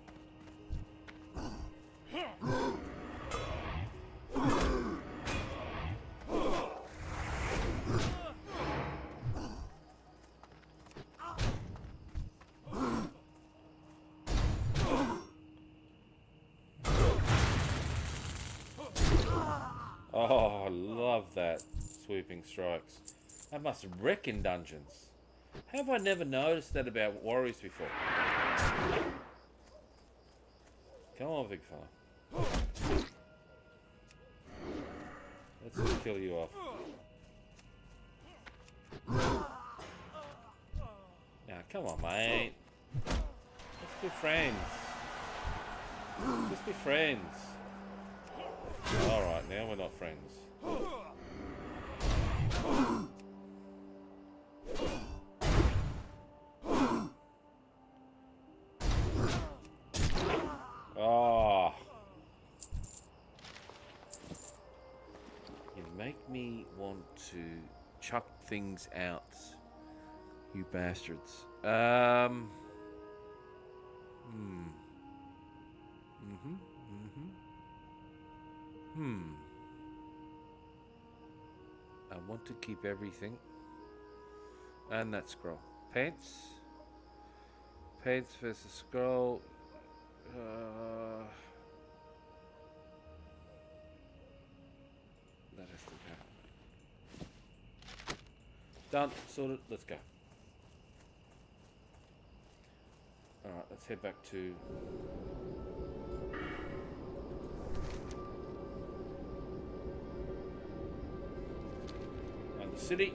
Oh, I love that. Sweeping strikes. That must wreck in dungeons. How have I never noticed that about warriors before? Come on, big fella. Let's just kill you off. Now, come on, mate. Let's be friends. Just be friends. Alright, now we're not friends. Oh. You make me want to chuck things out, you bastards. I want to keep everything. And that scroll. Pants. Pants versus scroll. That has to go. Done. Sorted. Let's go. Alright, let's head back to... the city.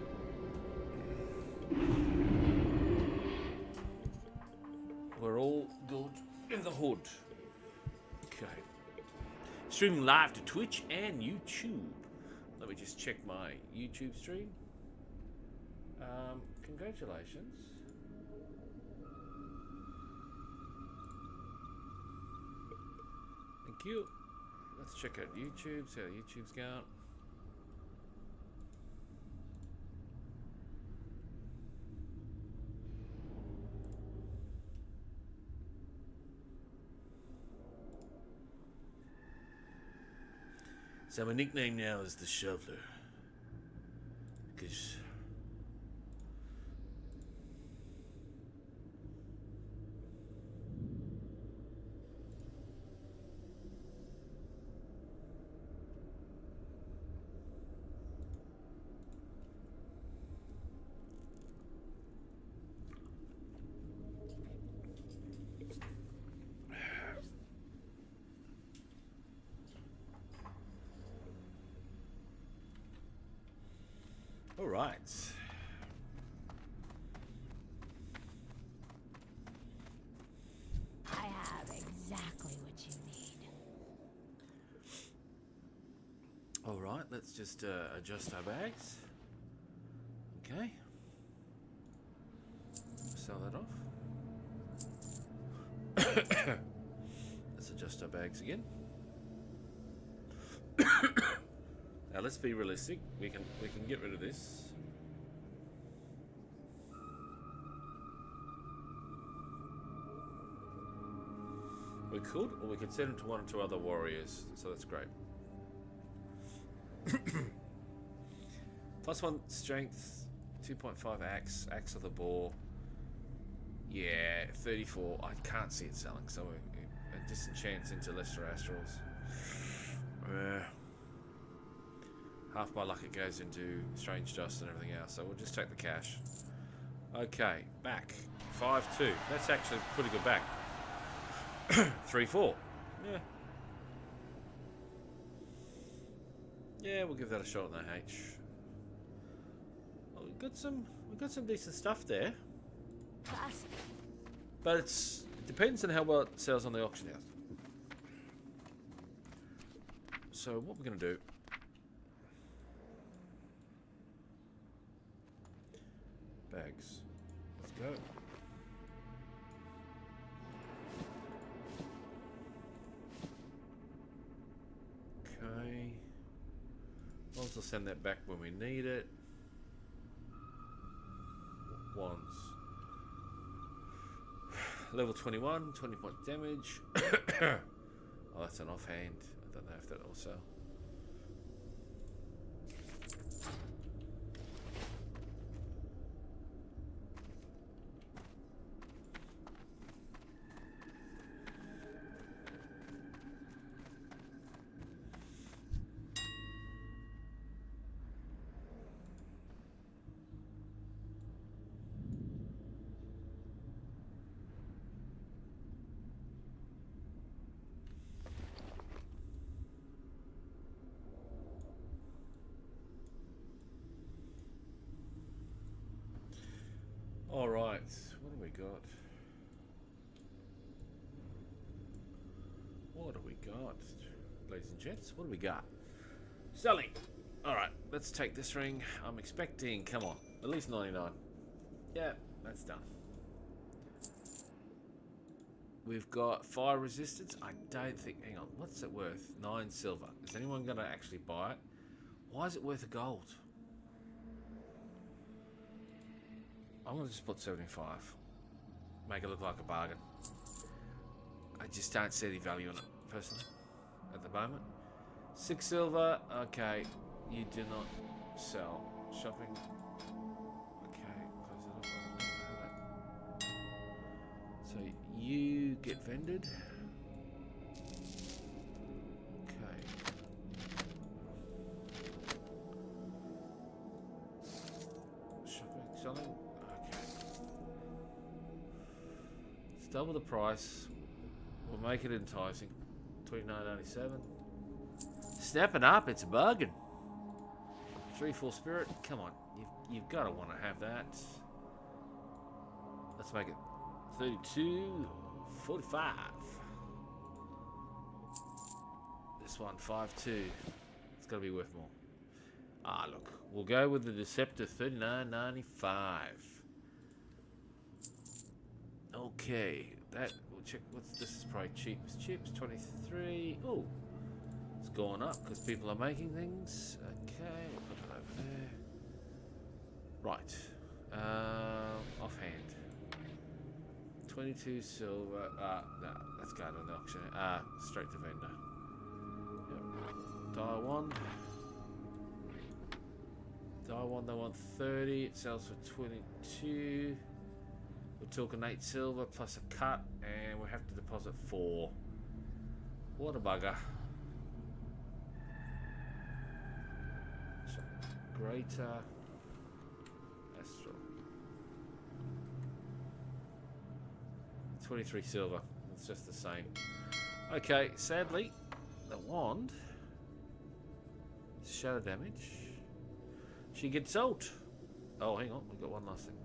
We're all good in the hood. Okay. Streaming live to Twitch and YouTube. Let me just check my YouTube stream. Congratulations. Thank you. Let's check out YouTube, see how YouTube's going. So my nickname now is the Shoveler, because all right. I have exactly what you need. All right, let's just adjust our bags. Okay. Sell that off. Let's adjust our bags again. Now let's be realistic. We can get rid of this. We could, or we could send it to one or two other warriors. So that's great. +1 strength, 2.5 axe of the boar. Yeah, 34. I can't see it selling. So a disenchants into lesser astrals. Half my luck it goes into strange dust and everything else, so we'll just take the cash. Okay, back 5-2. That's actually pretty good back. 3-4. Yeah, we'll give that a shot on the H. Well, we've got some decent stuff there, but it depends on how well it sells on the auction house. So what we're gonna do? Bags. Let's go. Okay. I'll also send that back when we need it. Wands. Level 21, 20 point damage. Oh, that's an offhand. I don't know if that also. All right, what do we got? What do we got? Ladies and gents, what do we got? Selling. All right, let's take this ring. I'm expecting, come on, at least 99. Yeah, that's done. We've got fire resistance. I don't think, hang on, what's it worth? 9 silver. Is anyone going to actually buy it? Why is it worth a gold? I'm going to just put 75. Make it look like a bargain. I just don't see any value in it, personally, at the moment. 6 silver. Okay, you do not sell. Shopping. Okay, close it up. So you get vended. Okay. Shopping, selling. Double the price. We'll make it enticing. $29.97. Snapping up, it's a bargain. 3 full spirit. Come on, you've got to want to have that. Let's make it 32.45. This one 5.2. It's got to be worth more. Ah, look, we'll go with the Deceptor 39.95. Okay, that we'll check. What's this? Is probably cheapest. Cheapest 23. Oh, it's going up because people are making things. Okay, put it over there. Right. Offhand. 22 silver. No, let's go to the auction. Straight to vendor. Yep. Dial 1. Dial 1. They want 30. It sells for 22. We're talking 8 silver plus a cut, and we have to deposit 4. What a bugger. So, greater Astral. 23 silver. It's just the same. Okay, sadly, the wand is shadow damage. She gets sold. Oh, hang on, we've got one last thing.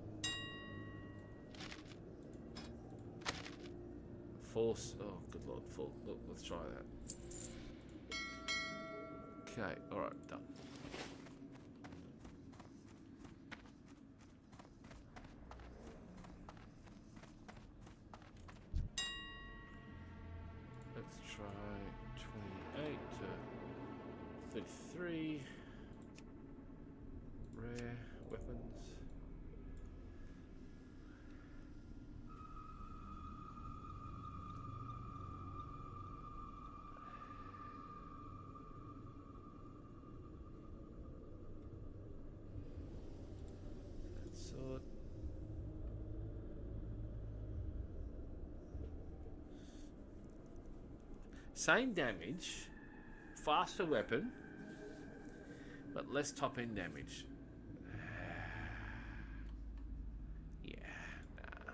Force. Oh, good lord. Full. Look, let's try that. Okay. All right. Done. Let's try 28 to 33. Rare weapons. Same damage, faster weapon, but less top end damage. Yeah, nah.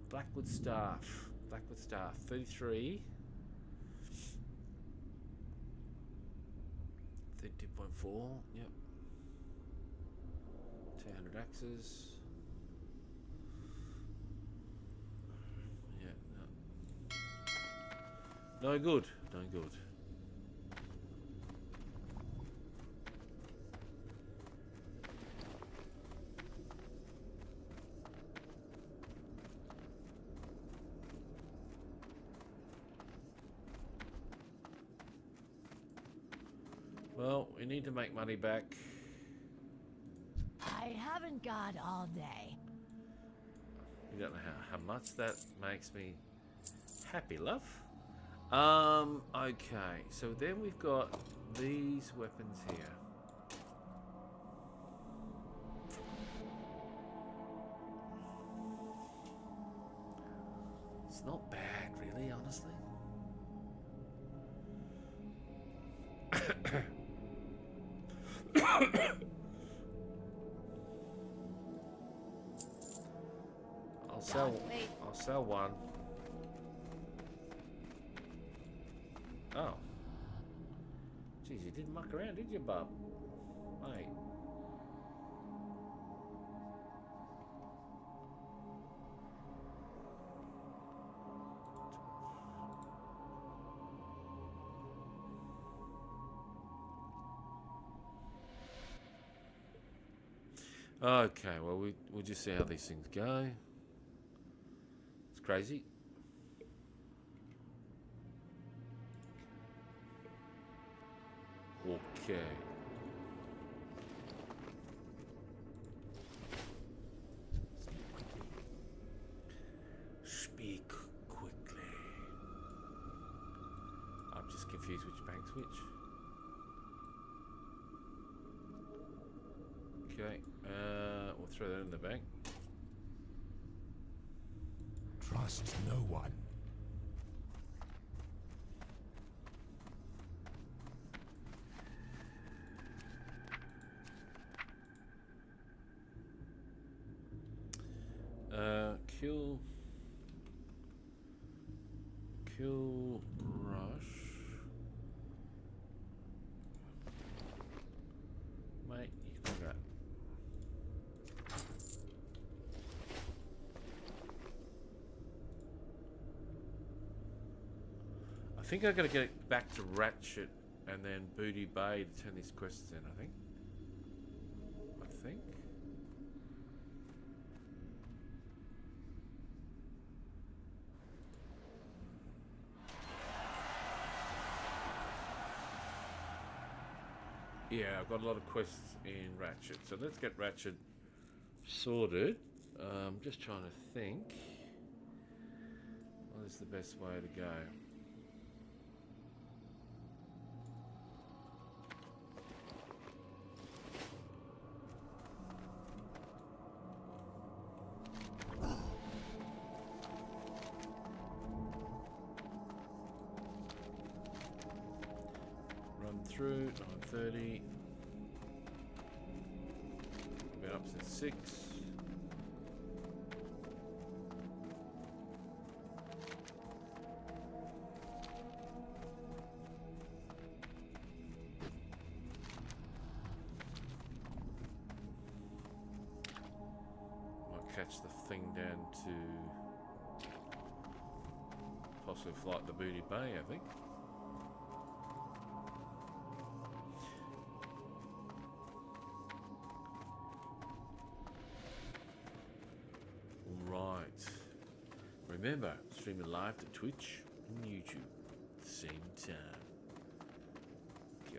Blackwood Staff. Blackwood Staff, 33. 32.4, yep. 200 axes. No good. No good. Well, we need to make money back. I haven't got all day. You don't know how much that makes me happy, love. Okay, so then we've got these weapons here. It's not bad, really, honestly. I'll sell one. Oh. Jeez, you didn't muck around, did you, bub? Mate. Okay, well, we'll just see how these things go. It's crazy. Okay. Speak quickly. I'm just confused which bank's which. Okay, we'll throw that in the bank. Trust no one. Kill rush. Mate, you can that. I think I gotta get back to Ratchet and then Booty Bay to turn these quests in, I think. Yeah, I've got a lot of quests in Ratchet, so let's get Ratchet sorted. Just trying to think. What is the best way to go? Run through 9:30. Been up since 6. Might catch the thing down to possibly flight the Booty Bay, I think. Remember, streaming live to Twitch and YouTube at the same time. Okay.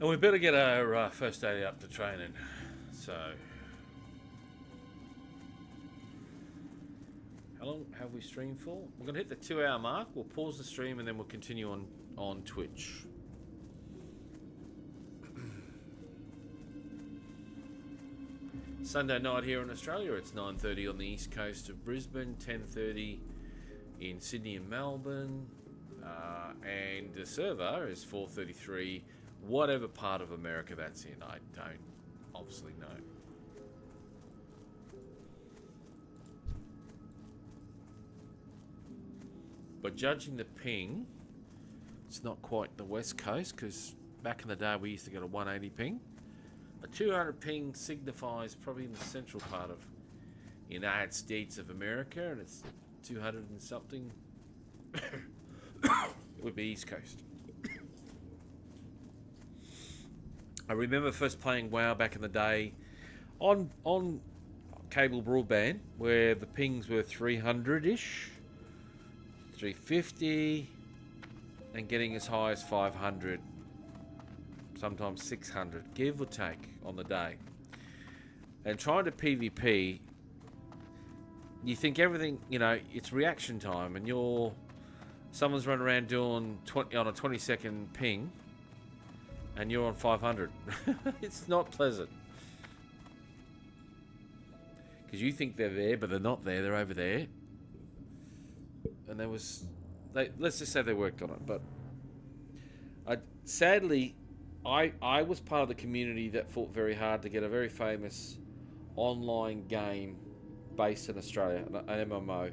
And we better get our first aid up to training. So, how long have we streamed for? We're going to hit the 2-hour mark. We'll pause the stream and then we'll continue on Twitch. Sunday night here in Australia, it's 9:30 on the east coast of Brisbane, 10:30 in Sydney and Melbourne, and the server is 4:33, whatever part of America that's in, I don't obviously know. But judging the ping, it's not quite the west coast, because back in the day we used to get a 180 ping. A 200 ping signifies probably in the central part of the United States of America, and it's 200 and something would be East Coast. I remember first playing WoW back in the day on cable broadband, where the pings were 300-ish, 350, and getting as high as 500. Sometimes 600, give or take, on the day. And trying to PvP, you think everything, you know, it's reaction time, and someone's running around doing 20 on a 20-second ping, and you're on 500. It's not pleasant. Because you think they're there, but they're not there, they're over there. And let's just say they worked on it, but sadly, I was part of the community that fought very hard to get a very famous online game based in Australia, an MMO.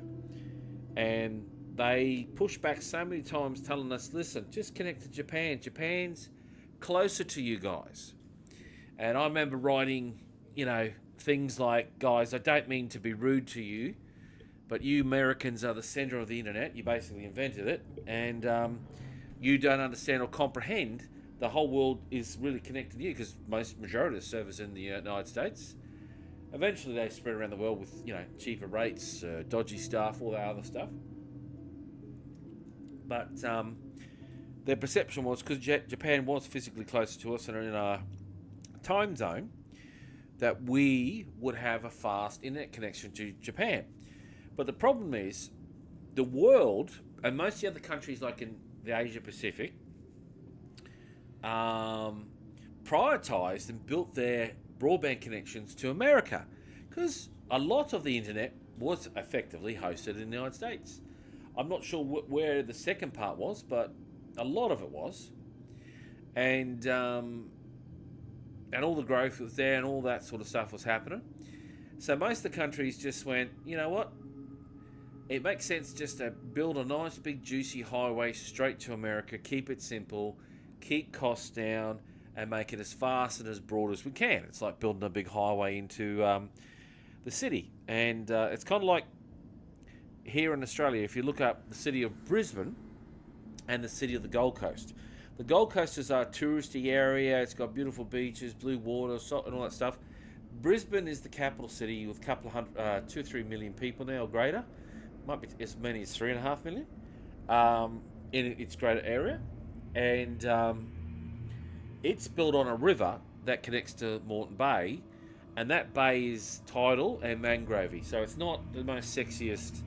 And they pushed back so many times telling us, listen, just connect to Japan. Japan's closer to you guys. And I remember writing, you know, things like, guys, I don't mean to be rude to you, but you Americans are the center of the internet. You basically invented it. And you don't understand or comprehend the whole world is really connected to you, because majority of the servers in the United States. Eventually they spread around the world with, you know, cheaper rates, dodgy stuff, all that other stuff. But their perception was, because Japan was physically closer to us and in our time zone, that we would have a fast internet connection to Japan. But the problem is, the world, and most of the other countries like in the Asia Pacific, prioritized and built their broadband connections to America, because a lot of the internet was effectively hosted in the United States. I'm not sure where the second part was, but a lot of it was, and all the growth was there, and all that sort of stuff was happening. So most of the countries just went, you know what? It makes sense just to build a nice big juicy highway straight to America, keep it simple, keep costs down, and make it as fast and as broad as we can. It's like building a big highway into the city. And it's kind of like here in Australia, if you look up the city of Brisbane and the city of the Gold Coast. The Gold Coast is a touristy area. It's got beautiful beaches, blue water, salt, and all that stuff. Brisbane is the capital city with a couple of 2 or 3 million people now, or greater. Might be as many as 3.5 million in its greater area. And it's built on a river that connects to Moreton Bay, and that bay is tidal and mangrovey, so it's not the most sexiest.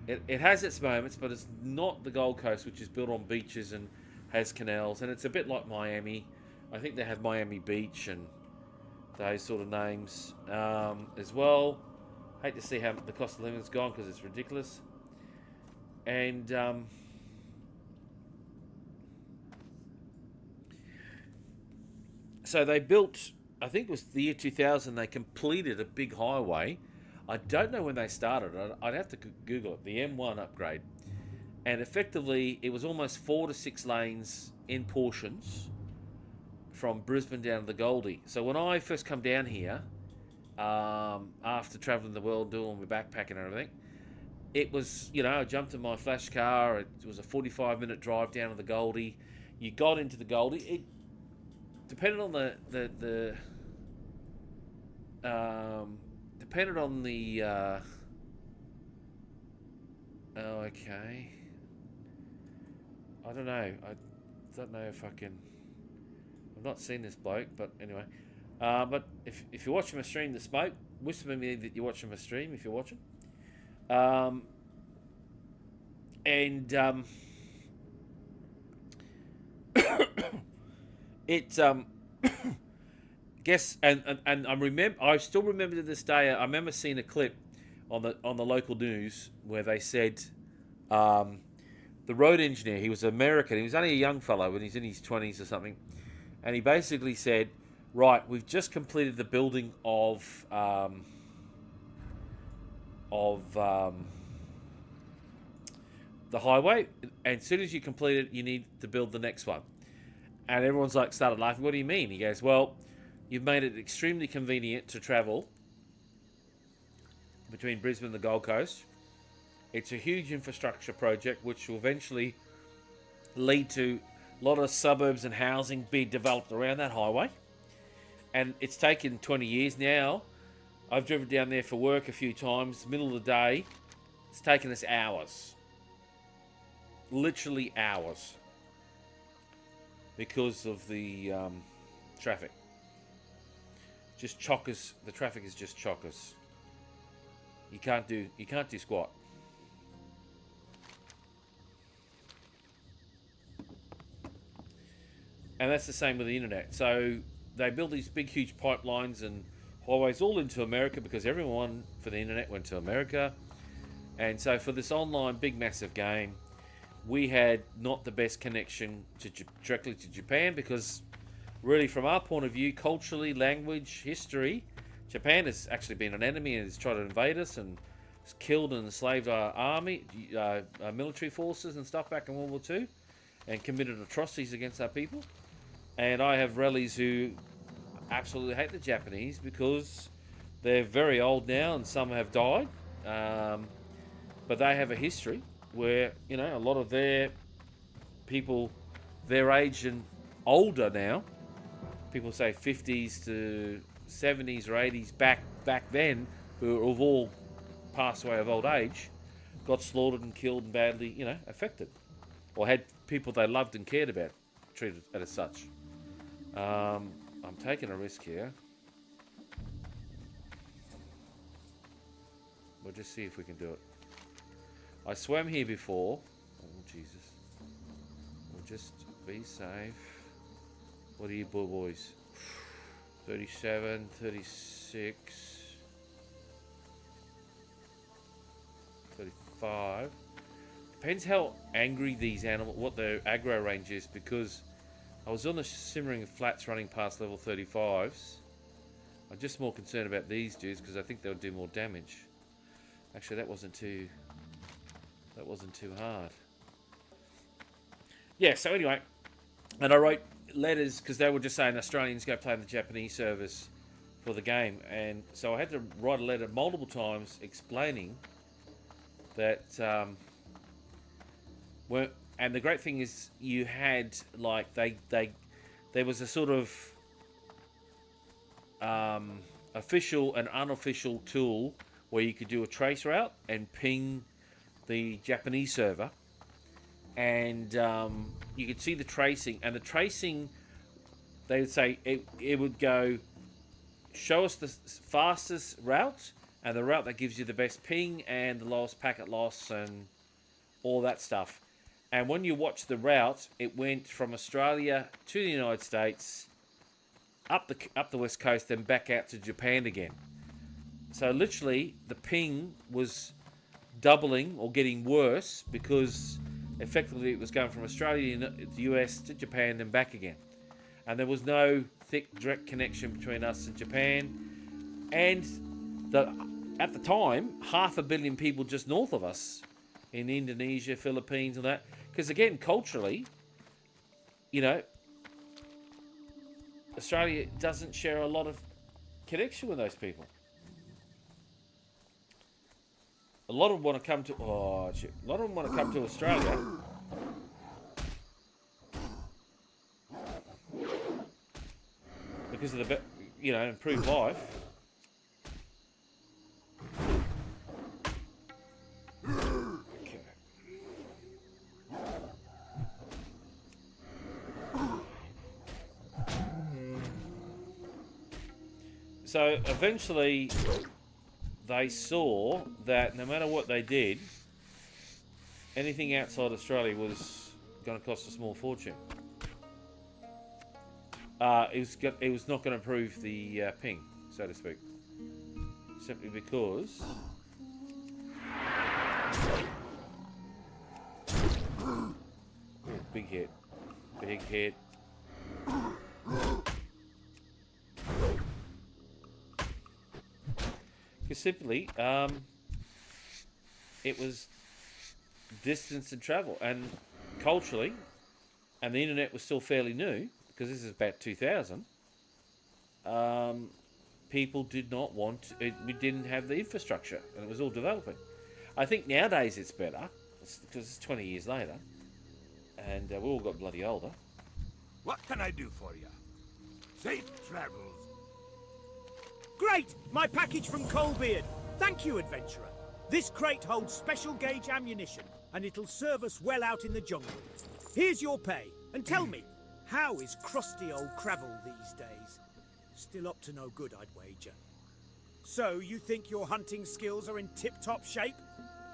It has its moments, but it's not the Gold Coast, which is built on beaches and has canals, and it's a bit like Miami. I think they have Miami Beach and those sort of names as well. Hate to see how the cost of living's gone, because it's ridiculous. And so they built, I think it was the year 2000, they completed a big highway. I don't know when they started. I'd have to Google it. The M1 upgrade. And effectively, it was almost 4 to 6 lanes in portions from Brisbane down to the Goldie. So when I first come down here, after travelling the world, doing my backpacking and everything, it was, you know, I jumped in my flash car. It was a 45-minute drive down to the Goldie. You got into the Goldie. It depended on depended on the oh, okay. I don't know. I don't know if I can. I'm not seen this bloke, but anyway. But if you're watching my stream, the smoke, whisper me that you're watching my stream if you're watching. It guess and I still remember to this day. I remember seeing a clip on the local news where they said the road engineer, he was American, he was only a young fellow when he's in his 20s or something, and he basically said, right, we've just completed the building of the highway, and as soon as you complete it, you need to build the next one. And everyone's like started laughing. What do you mean? He goes, well, you've made it extremely convenient to travel between Brisbane and the Gold Coast. It's a huge infrastructure project which will eventually lead to a lot of suburbs and housing being developed around that highway. And it's taken 20 years now. I've driven down there for work a few times, middle of the day. It's taken us hours. Literally hours. Because of the traffic. Just chockers. The traffic is just chockers. You can't do squat. And that's the same with the internet. So they build these big, huge pipelines and highways all into America because everyone for the internet went to America. And so for this online big, massive game, we had not the best connection directly to Japan because really from our point of view, culturally, language, history, Japan has actually been an enemy and has tried to invade us and has killed and enslaved our army, our military forces and stuff back in World War II and committed atrocities against our people. And I have rallies who absolutely hate the Japanese because they're very old now and some have died. But they have a history where, you know, a lot of their people, their age and older now, people say 50s to 70s or 80s back then, who have all passed away of old age, got slaughtered and killed and badly, you know, affected. Or had people they loved and cared about treated as such. I'm taking a risk here. We'll just see if we can do it. I swam here before. Oh, Jesus. We'll just be safe. What are you boys? 37, 36, 35. Depends how angry these animals, what their aggro range is, because I was on the simmering flats running past level 35s. I'm just more concerned about these dudes because I think they'll do more damage. Actually, that wasn't too hard. Yeah, so anyway, and I wrote letters because they were just saying Australians go play in the Japanese service for the game, and so I had to write a letter multiple times explaining that and the great thing is you had like there was a sort of official and unofficial tool where you could do a trace route and ping the Japanese server, and you could see the tracing, and the tracing, they would say it would go, show us the fastest route and the route that gives you the best ping and the lowest packet loss and all that stuff. And when you watch the route, it went from Australia to the United States, up the west coast, then back out to Japan again. So literally, the ping was doubling or getting worse because effectively it was going from Australia to the US to Japan and back again. And there was no thick direct connection between us and Japan. And at the time, 500 million people just north of us in Indonesia, Philippines and that. Because again, culturally, you know, Australia doesn't share a lot of connection with those people. A lot of them want to come to a lot of them want to come to Australia because of the improved life. Okay. So eventually they saw that no matter what they did, anything outside Australia was going to cost a small fortune. It was not going to improve the ping, so to speak. Simply because... Ooh, big hit. Big hit. Because simply, it was distance and travel. And culturally, and the internet was still fairly new, because this is about 2000, people did not want it. We didn't have the infrastructure, and it was all developing. I think nowadays it's better, because it's 20 years later, and we all got bloody older. What can I do for you? Safe travels. Great! My package from Coalbeard. Thank you, adventurer. This crate holds special gauge ammunition, and it'll serve us well out in the jungle. Here's your pay, and tell me, how is crusty old Cravel these days? Still up to no good, I'd wager. So, you think your hunting skills are in tip-top shape?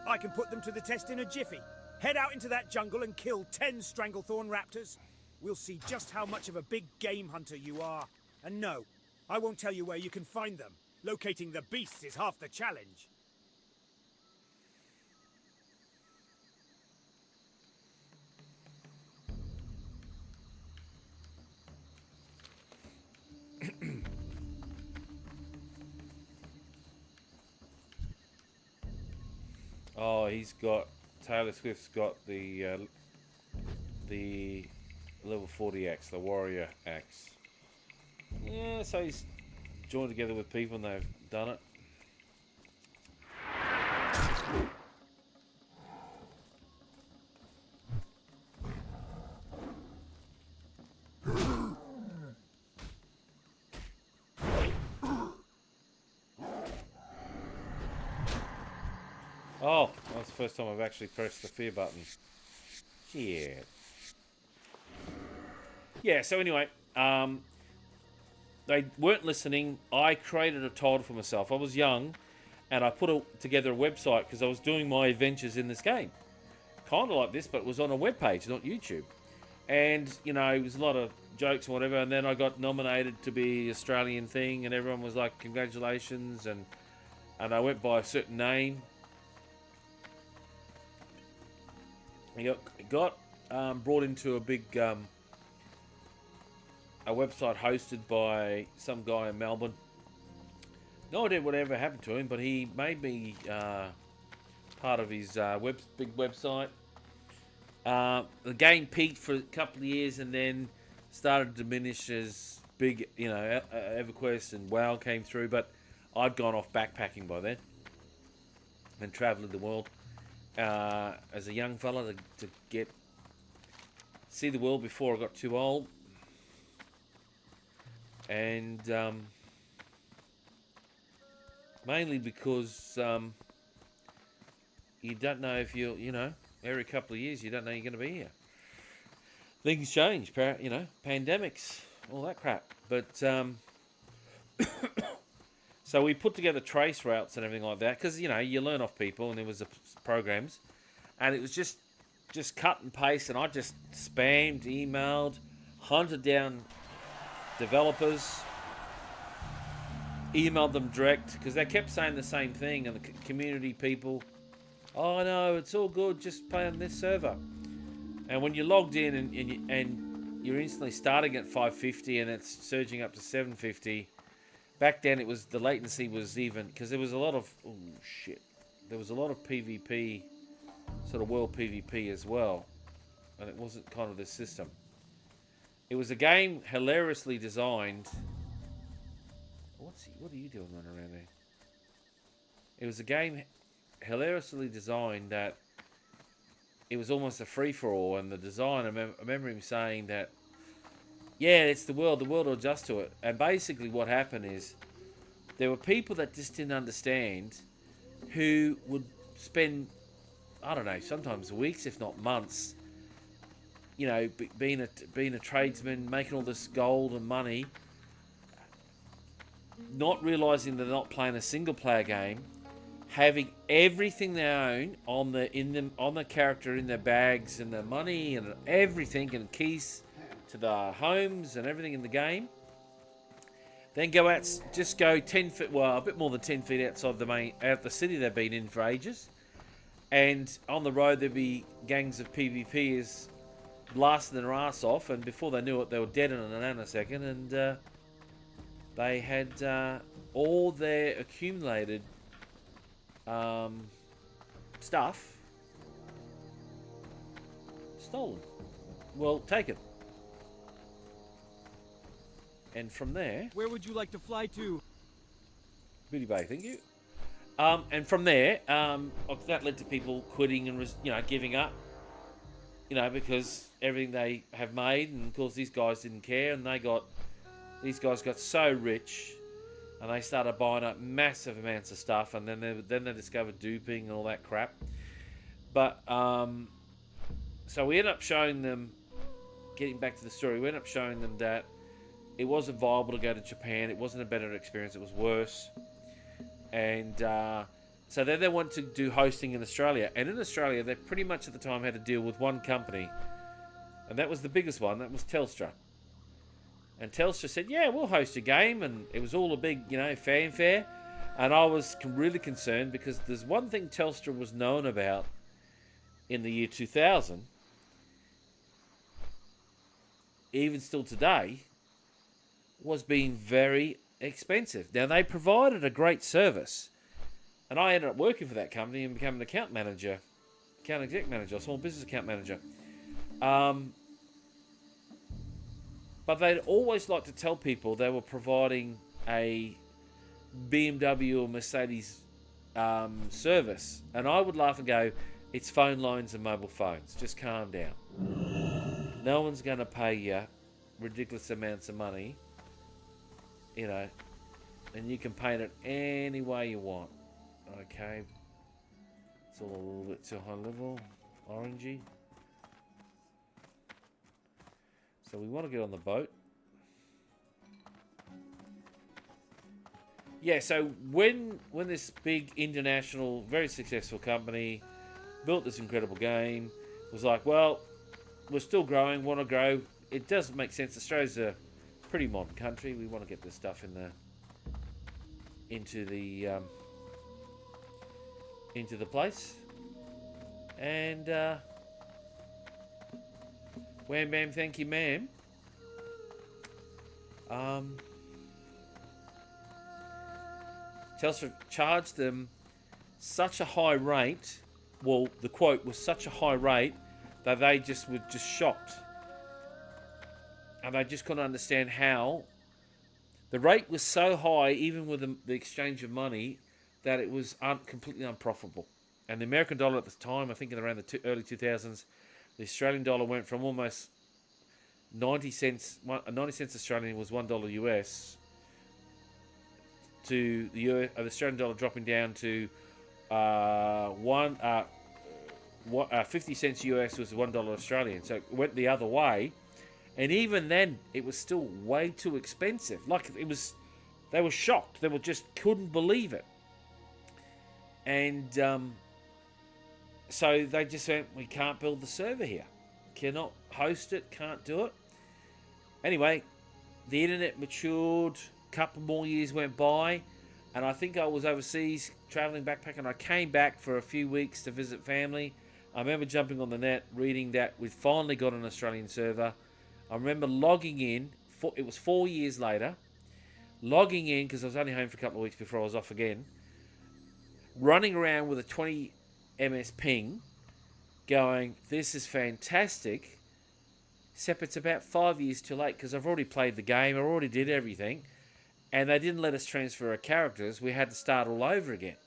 I can put them to the test in a jiffy. Head out into that jungle and kill 10 Stranglethorn raptors. We'll see just how much of a big game hunter you are. And no, I won't tell you where you can find them. Locating the beasts is half the challenge. Oh, Taylor Swift's got the level 40 axe, the warrior axe. Yeah, so he's joined together with people and they've done it. Oh, that's the first time I've actually pressed the fear button. Shit. Yeah, so anyway, they weren't listening. I created a title for myself. I was young, and I put together a website because I was doing my adventures in this game. Kind of like this, but it was on a web page, not YouTube. And, you know, it was a lot of jokes and whatever, and then I got nominated to be Australian thing, and everyone was like, congratulations, and I went by a certain name. I got brought into a big a website hosted by some guy in Melbourne. No idea whatever happened to him, but he made me part of his big website. The game peaked for a couple of years and then started to diminish as big, you know, EverQuest and WoW came through. But I'd gone off backpacking by then and travelled the world. As a young fella to see the world before I got too old, and mainly because you don't know if you know, every couple of years you don't know you're going to be here. Things change, you know, pandemics, all that crap. But so we put together trace routes and everything like that because, you know, you learn off people, and there was programs, and it was just cut and paste, and I just spammed, emailed, hunted down developers, emailed them direct because they kept saying the same thing, and the community people, oh no, it's all good, just play on this server. And when you logged in and you're instantly starting at 550 and it's surging up to 750. Back then, it was the latency was even because there was a lot of there was a lot of PvP, sort of world PvP as well, and it wasn't kind of the system. It was a game hilariously designed. What are you doing running around there? It was a game hilariously designed that it was almost a free for all, and the design. I remember him saying that. Yeah, it's the world will adjust to it. And basically what happened is there were people that just didn't understand who would spend, I don't know, sometimes weeks, if not months, you know, being a tradesman, making all this gold and money, not realizing they're not playing a single player game, having everything they own on the character in their bags and their money and everything and keys to the homes and everything in the game. Then go out, just go 10 feet, well, a bit more than 10 feet outside the city they've been in for ages. And on the road, there'd be gangs of PvPers blasting their ass off. And before they knew it, they were dead in a nanosecond. And they had all their accumulated stuff stolen. Well, taken. And from there... Where would you like to fly to? Booty Bay, thank you. And from there, that led to people quitting and, giving up. Because everything they have made, and of course these guys didn't care, and these guys got so rich, and they started buying up massive amounts of stuff, and then they discovered duping and all that crap. But so we ended up showing them, getting back to the story, we ended up showing them that it wasn't viable to go to Japan. It wasn't a better experience. It was worse. And so then they wanted to do hosting in Australia. And in Australia, they pretty much at the time had to deal with one company. And that was the biggest one. That was Telstra. And Telstra said, yeah, we'll host a game. And it was all a big, fanfare. And I was really concerned because there's one thing Telstra was known about in the year 2000, even still today, was being very expensive. Now, they provided a great service, and I ended up working for that company and became an account exec manager, small business account manager. But they'd always like to tell people they were providing a BMW or Mercedes service, and I would laugh and go, it's phone lines and mobile phones. Just calm down. No one's going to pay you ridiculous amounts of money, and you can paint it any way you want. Okay, it's all a little bit too high level, orangey. So we want to get on the boat. Yeah, so when this big international, very successful company built this incredible game, was like, well, we're still growing, want to grow. It doesn't make sense. Australia's a pretty modern country. We want to get this stuff into the place. And wham bam, thank you, ma'am. Telstra charged them such a high rate. Well, the quote was such a high rate that they just were just shocked. And they just couldn't understand how the rate was so high, even with the exchange of money, that it was completely unprofitable. And the American dollar at the time, I think in around the early 2000s, the Australian dollar went from almost 90 cents Australian was $1 US, to the Australian dollar dropping down to 50 cents US was $1 Australian. So it went the other way. And even then, it was still way too expensive. They were shocked. They just couldn't believe it. And so they just went, we can't build the server here. Cannot host it, can't do it. Anyway, the internet matured. A couple more years went by. And I think I was overseas traveling, backpacking. I came back for a few weeks to visit family. I remember jumping on the net, reading that we'd finally got an Australian server. I remember logging in, it was 4 years later, logging in, because I was only home for a couple of weeks before I was off again, running around with a 20 ms ping, going, this is fantastic, except it's about 5 years too late, because I've already played the game, I already did everything, and they didn't let us transfer our characters, we had to start all over again.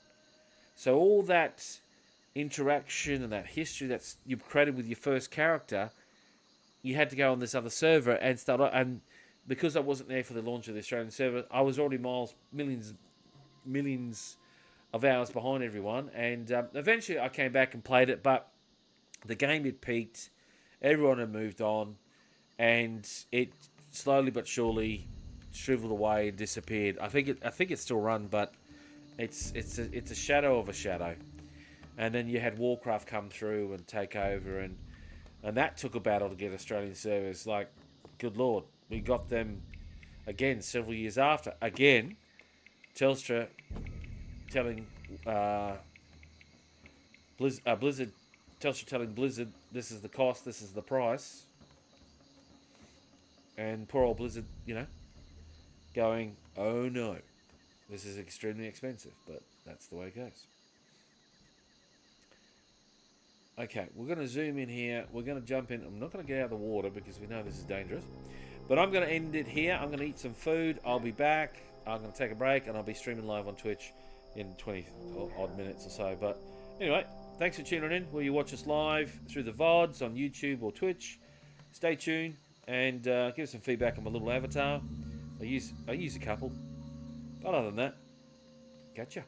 So all that interaction and that history that you've created with your first character, you had to go on this other server and start. And because I wasn't there for the launch of the Australian server, I was already millions of hours behind everyone. And eventually I came back and played it, but the game had peaked. Everyone had moved on. And it slowly but surely shriveled away and disappeared. I think it's still run, but it's a shadow of a shadow. And then you had Warcraft come through and take over, and that took a battle to get Australian servers. Like, good lord, we got them again several years after. Again, Telstra telling Blizzard, Telstra telling Blizzard, this is the cost, this is the price. And poor old Blizzard, you know, going, oh no, this is extremely expensive, but that's the way it goes. Okay, we're going to zoom in here. We're going to jump in. I'm not going to get out of the water because we know this is dangerous. But I'm going to end it here. I'm going to eat some food. I'll be back. I'm going to take a break, and I'll be streaming live on Twitch in 20 odd minutes or so. But anyway, thanks for tuning in. Will you watch us live through the VODs on YouTube or Twitch? Stay tuned and give us some feedback on my little avatar. I use a couple. But other than that, catch ya.